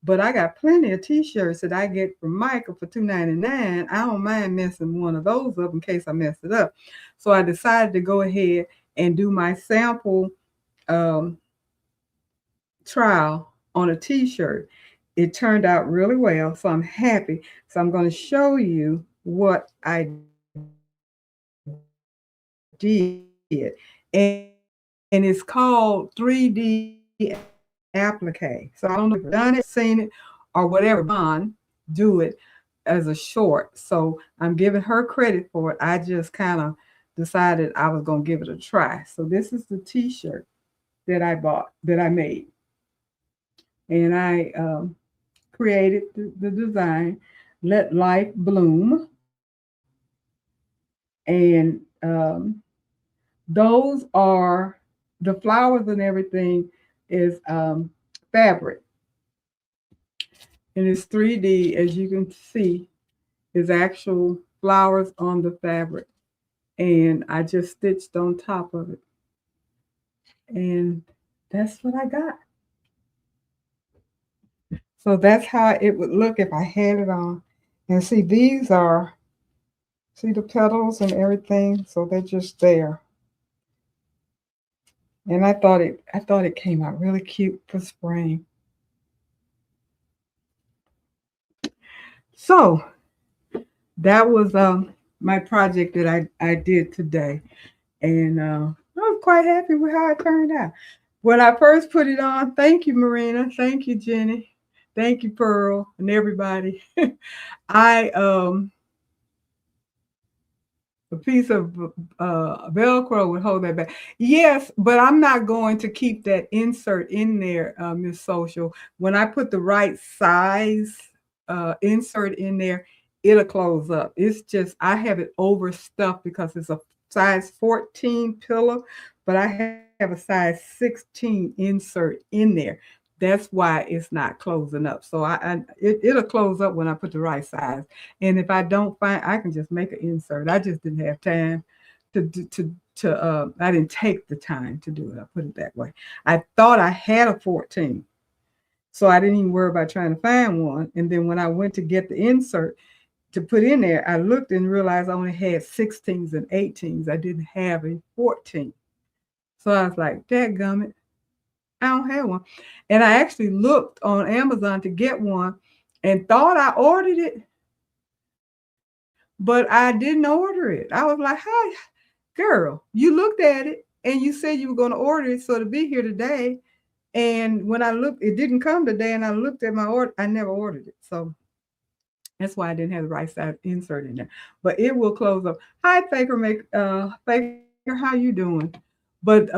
But I got plenty of t-shirts that I get from Michael for $2.99. I don't mind messing one of those up in case I mess it up. So I decided to go ahead and do my sample trial on a t-shirt. It turned out really well, so I'm happy. So I'm going to show you what I did. And it's called 3D applique. So I don't know if you've done it, seen it, or whatever. Bond, do it as a short. So I'm giving her credit for it. I just kind of decided I was going to give it a try. So this is the t-shirt that I made. And I created the design, Let Life Bloom. And those are the flowers and everything is fabric. And it's 3D, as you can see, is actual flowers on the fabric. And I just stitched on top of it. And that's what I got. So that's how it would look if I had it on. And see, see the petals and everything? So they're just there. And I thought it came out really cute for spring. So that was my project that I did today. And I was quite happy with how it turned out. When I first put it on, thank you, Marina. Thank you, Jenny. Thank you, Pearl, and everybody. I a piece of Velcro would hold that back. Yes, but I'm not going to keep that insert in there, Miss Social. When I put the right size insert in there, it'll close up. It's just I have it overstuffed because it's a size 14 pillow, but I have a size 16 insert in there. That's why it's not closing up. So it'll close up when I put the right size. And if I don't find, I can just make an insert. I just didn't have time I didn't take the time to do it. I'll put it that way. I thought I had a 14. So I didn't even worry about trying to find one. And then when I went to get the insert to put in there, I looked and realized I only had 16s and 18s. I didn't have a 14. So I was like, dadgummit, I don't have one. And I actually looked on Amazon to get one and thought I ordered it, but I didn't order it. I was like, hi, girl, you looked at it and you said you were going to order it so to be here today. And when I looked, it didn't come today, and I looked at my order. I never ordered it. So that's why I didn't have the right size insert in there. But it will close up. Hi, Faker, how you doing? But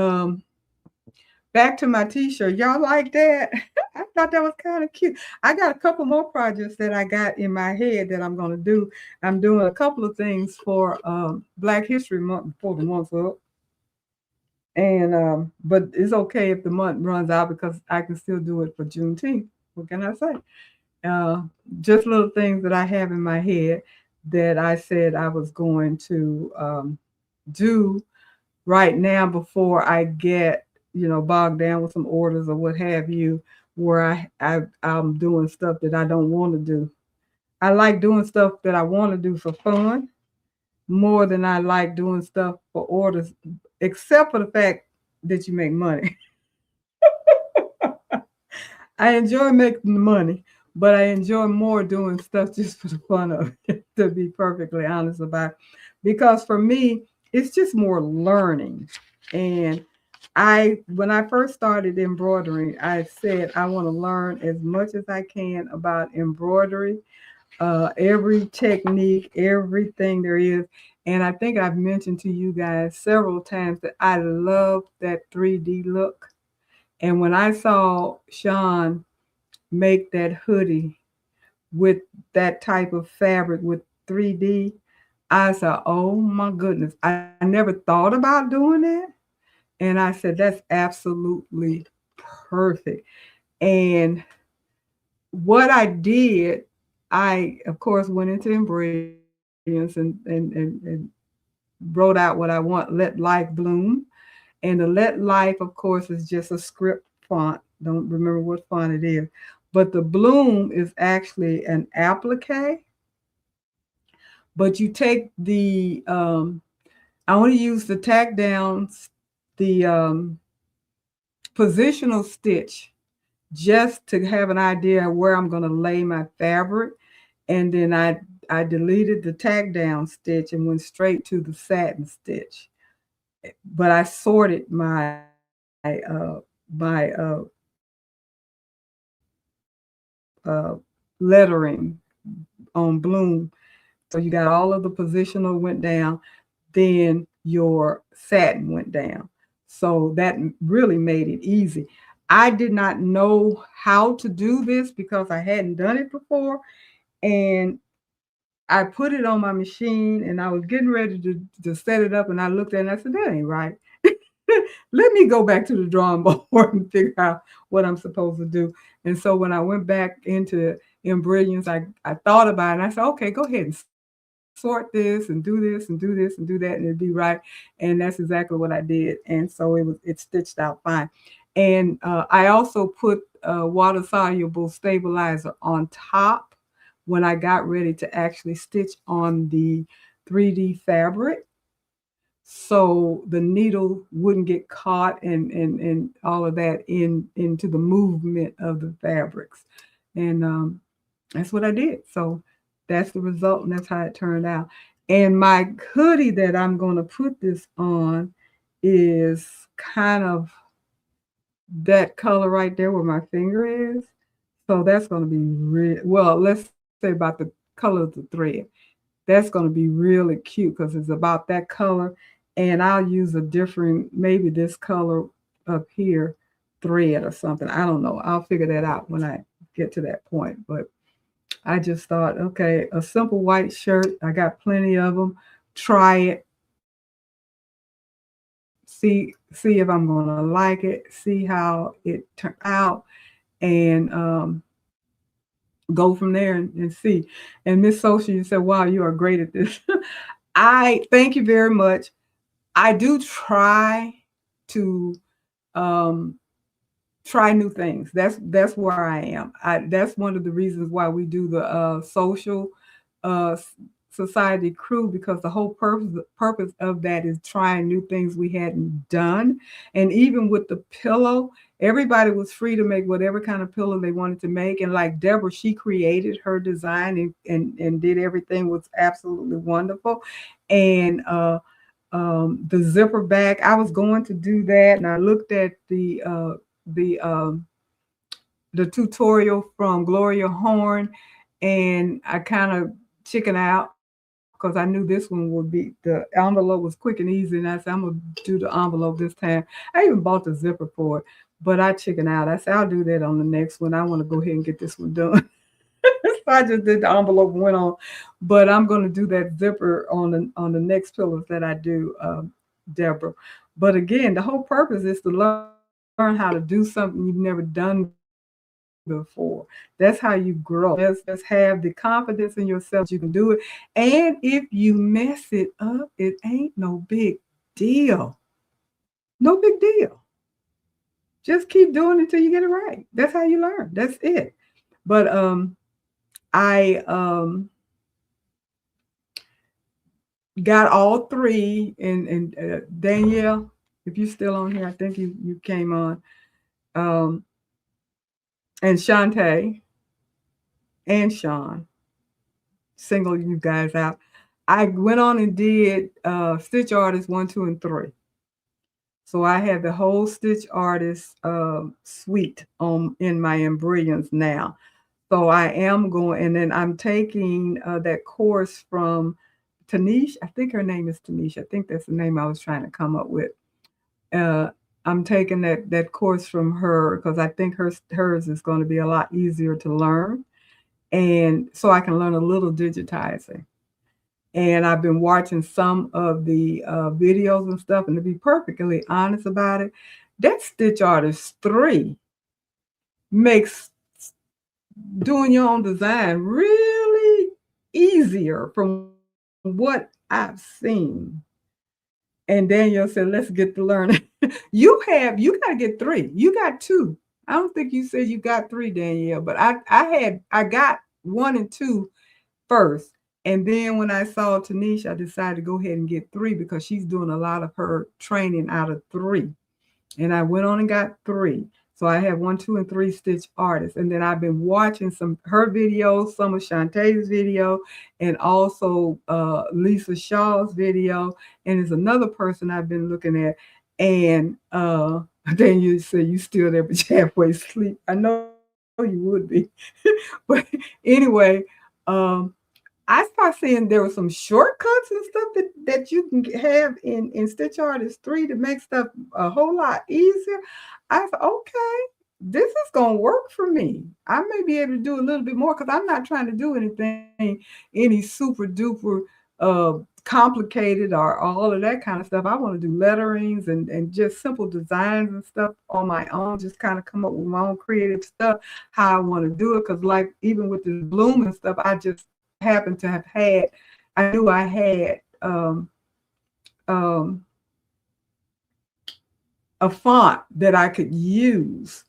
back to my t-shirt. Y'all like that? I thought that was kind of cute. I got a couple more projects that I got in my head that I'm going to do. I'm doing a couple of things for Black History Month before the month's up. And but it's okay if the month runs out because I can still do it for Juneteenth. What can I say? Uh, just little things that I have in my head that I said I was going to do right now before I get, bogged down with some orders or what have you, where I'm doing stuff that I don't want to do. I like doing stuff that I want to do for fun more than I like doing stuff for orders, except for the fact that you make money. I enjoy making the money, but I enjoy more doing stuff just for the fun of it, to be perfectly honest about it. Because for me, it's just more learning. And when I first started embroidering, I said I want to learn as much as I can about embroidery, every technique, everything there is. And I think I've mentioned to you guys several times that I love that 3D look. And when I saw Sean make that hoodie with that type of fabric with 3D, I said, oh my goodness, I never thought about doing that. And I said, that's absolutely perfect. And what I did, I, of course, went into ingredients and wrote out what I want, Let Life Bloom. And the Let Life, of course, is just a script font. Don't remember what font it is. But the bloom is actually an applique. But you take I only use the tack downs, the positional stitch, just to have an idea of where I'm going to lay my fabric. And then I deleted the tack down stitch and went straight to the satin stitch. But I sorted my lettering on bloom. So you got all of the positional went down, then your satin went down. So that really made it easy. I did not know how to do this because I hadn't done it before. And I put it on my machine and I was getting ready to set it up. And I looked at it and I said, that ain't right. Let me go back to the drawing board and figure out what I'm supposed to do. And so when I went back into Embroiderings, I thought about it and I said, okay, go ahead and sort this and do this and do this and do that and it'd be right. And that's exactly what I did. And so it stitched out fine. And I also put water soluble stabilizer on top when I got ready to actually stitch on the 3D fabric, so the needle wouldn't get caught and all of that into the movement of the fabrics. And that's what I did. So that's the result, and that's how it turned out. And my hoodie that I'm going to put this on is kind of that color right there where my finger is. So that's going to be well, let's say about the color of the thread. That's going to be really cute because it's about that color. And I'll use a different, maybe this color up here, thread or something. I don't know. I'll figure that out when I get to that point. But I just thought, okay, a simple white shirt. I got plenty of them. Try it. See if I'm going to like it. See how it turned out. And go from there and see. And Miss Social, you said, wow, you are great at this. I thank you very much. I do try to try new things. That's where I am. That's one of the reasons why we do the social uh, society crew, because the whole purpose of that is trying new things we hadn't done. And even with the pillow, everybody was free to make whatever kind of pillow they wanted to make. And like Deborah, she created her design and did everything, was absolutely wonderful. And the zipper back, I was going to do that, and I looked at the tutorial from Gloria Horn, and I kind of chicken out because I knew this one would be, the envelope was quick and easy. And I said, I'm going to do the envelope this time. I even bought the zipper for it, but I chickened out. I said, I'll do that on the next one. I want to go ahead and get this one done. So I just did the envelope and went on. But I'm going to do that zipper on the next pillows that I do, Deborah. But again, the whole purpose is to learn how to do something you've never done before. That's how you grow. Just have the confidence in yourself you can do it. And if you mess it up, it ain't no big deal. No big deal. Just keep doing it until you get it right. That's how you learn. That's it. But I got all three, and Danielle, if you're still on here, I think you came on, and Shantae and Sean, single you guys out. I went on and did Stitch Artist 1, 2, and 3. So I have the whole Stitch Artist suite in my Embroiderers now. So I am going, and then I'm taking that course from Tanish. I think her name is Tanish. I think that's the name I was trying to come up with. I'm taking that course from her because I think hers is going to be a lot easier to learn. And so I can learn a little digitizing. And I've been watching some of the videos and stuff. And to be perfectly honest about it, that Stitch Artist 3 makes doing your own design really easier from what I've seen. And Daniel said, let's get to learning. You got to get 3. You got 2. I don't think you said you got 3, Danielle, but I got 1 and 2 first. And then when I saw Tanisha, I decided to go ahead and get 3 because she's doing a lot of her training out of 3. And I went on and got 3. So I have 1, 2, and 3 Stitch Artists. And then I've been watching some her videos, some of Shantae's video, and also Lisa Shaw's video. And there's another person I've been looking at. And then you say you still there, but you halfway asleep. I know you would be. But anyway, I started seeing there were some shortcuts and stuff that you can have in Stitch Artist 3 to make stuff a whole lot easier. I said, okay, this is going to work for me. I may be able to do a little bit more because I'm not trying to do any super duper complicated or all of that kind of stuff. I want to do letterings and just simple designs and stuff on my own, just kind of come up with my own creative stuff, how I want to do it. Because like even with the bloom and stuff, I just happened to have had, I knew I had a font that I could use.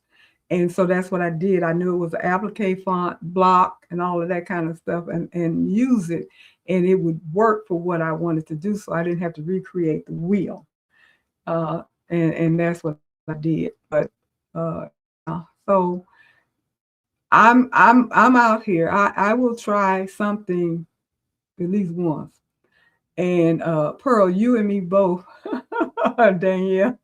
And so that's what I did. I knew it was an applique font, block, and all of that kind of stuff, and use it. And it would work for what I wanted to do. So I didn't have to recreate the wheel. And that's what I did. But so I'm out here. I will try something at least once. And Pearl, you and me both, Danielle.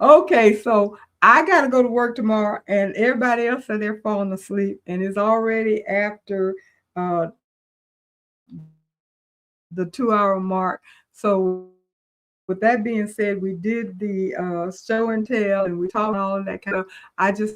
Okay, so I got to go to work tomorrow, and everybody else said they're falling asleep, and it's already after the 2-hour mark. So with that being said, we did the show and tell, and we talked all of that kind of. I just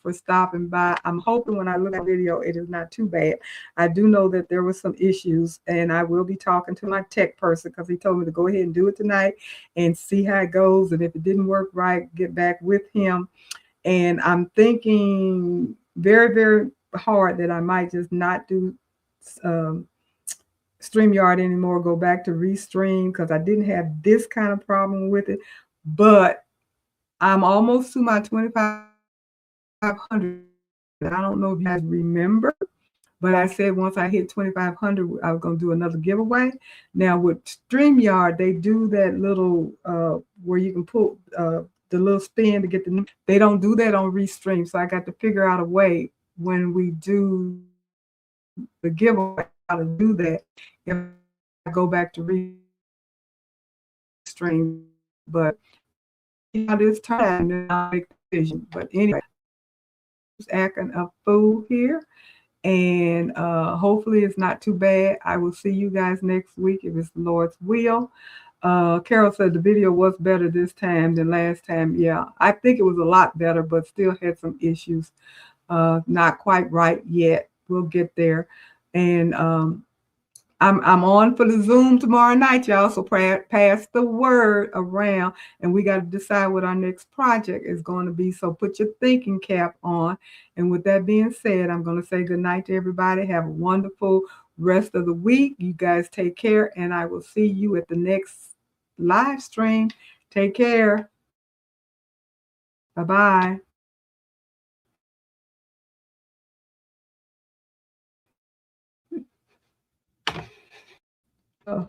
for stopping by. I'm hoping when I look at the video, it is not too bad. I do know that there were some issues, and I will be talking to my tech person because he told me to go ahead and do it tonight and see how it goes. And if it didn't work right, get back with him. And I'm thinking very, very hard that I might just not do StreamYard anymore, go back to Restream because I didn't have this kind of problem with it. But I'm almost to my 2,500. I don't know if you guys remember, but I said once I hit 2,500, I was going to do another giveaway. Now with StreamYard, they do that little where you can put the little spin to get the. They don't do that on Restream, so I got to figure out a way when we do the giveaway how to do that. If I go back to Restream, but this time I'll make a decision. But anyway, acting a fool here, And hopefully it's not too bad. I will see you guys next week if it's the Lord's will. Carol said the video was better this time than last time. Yeah, I think it was a lot better, but still had some issues. Not quite right yet. We'll get there. And I'm on for the Zoom tomorrow night, y'all. So pass the word around, and we got to decide what our next project is going to be. So put your thinking cap on. And with that being said, I'm going to say good night to everybody. Have a wonderful rest of the week. You guys take care, and I will see you at the next live stream. Take care. Bye-bye. Oh.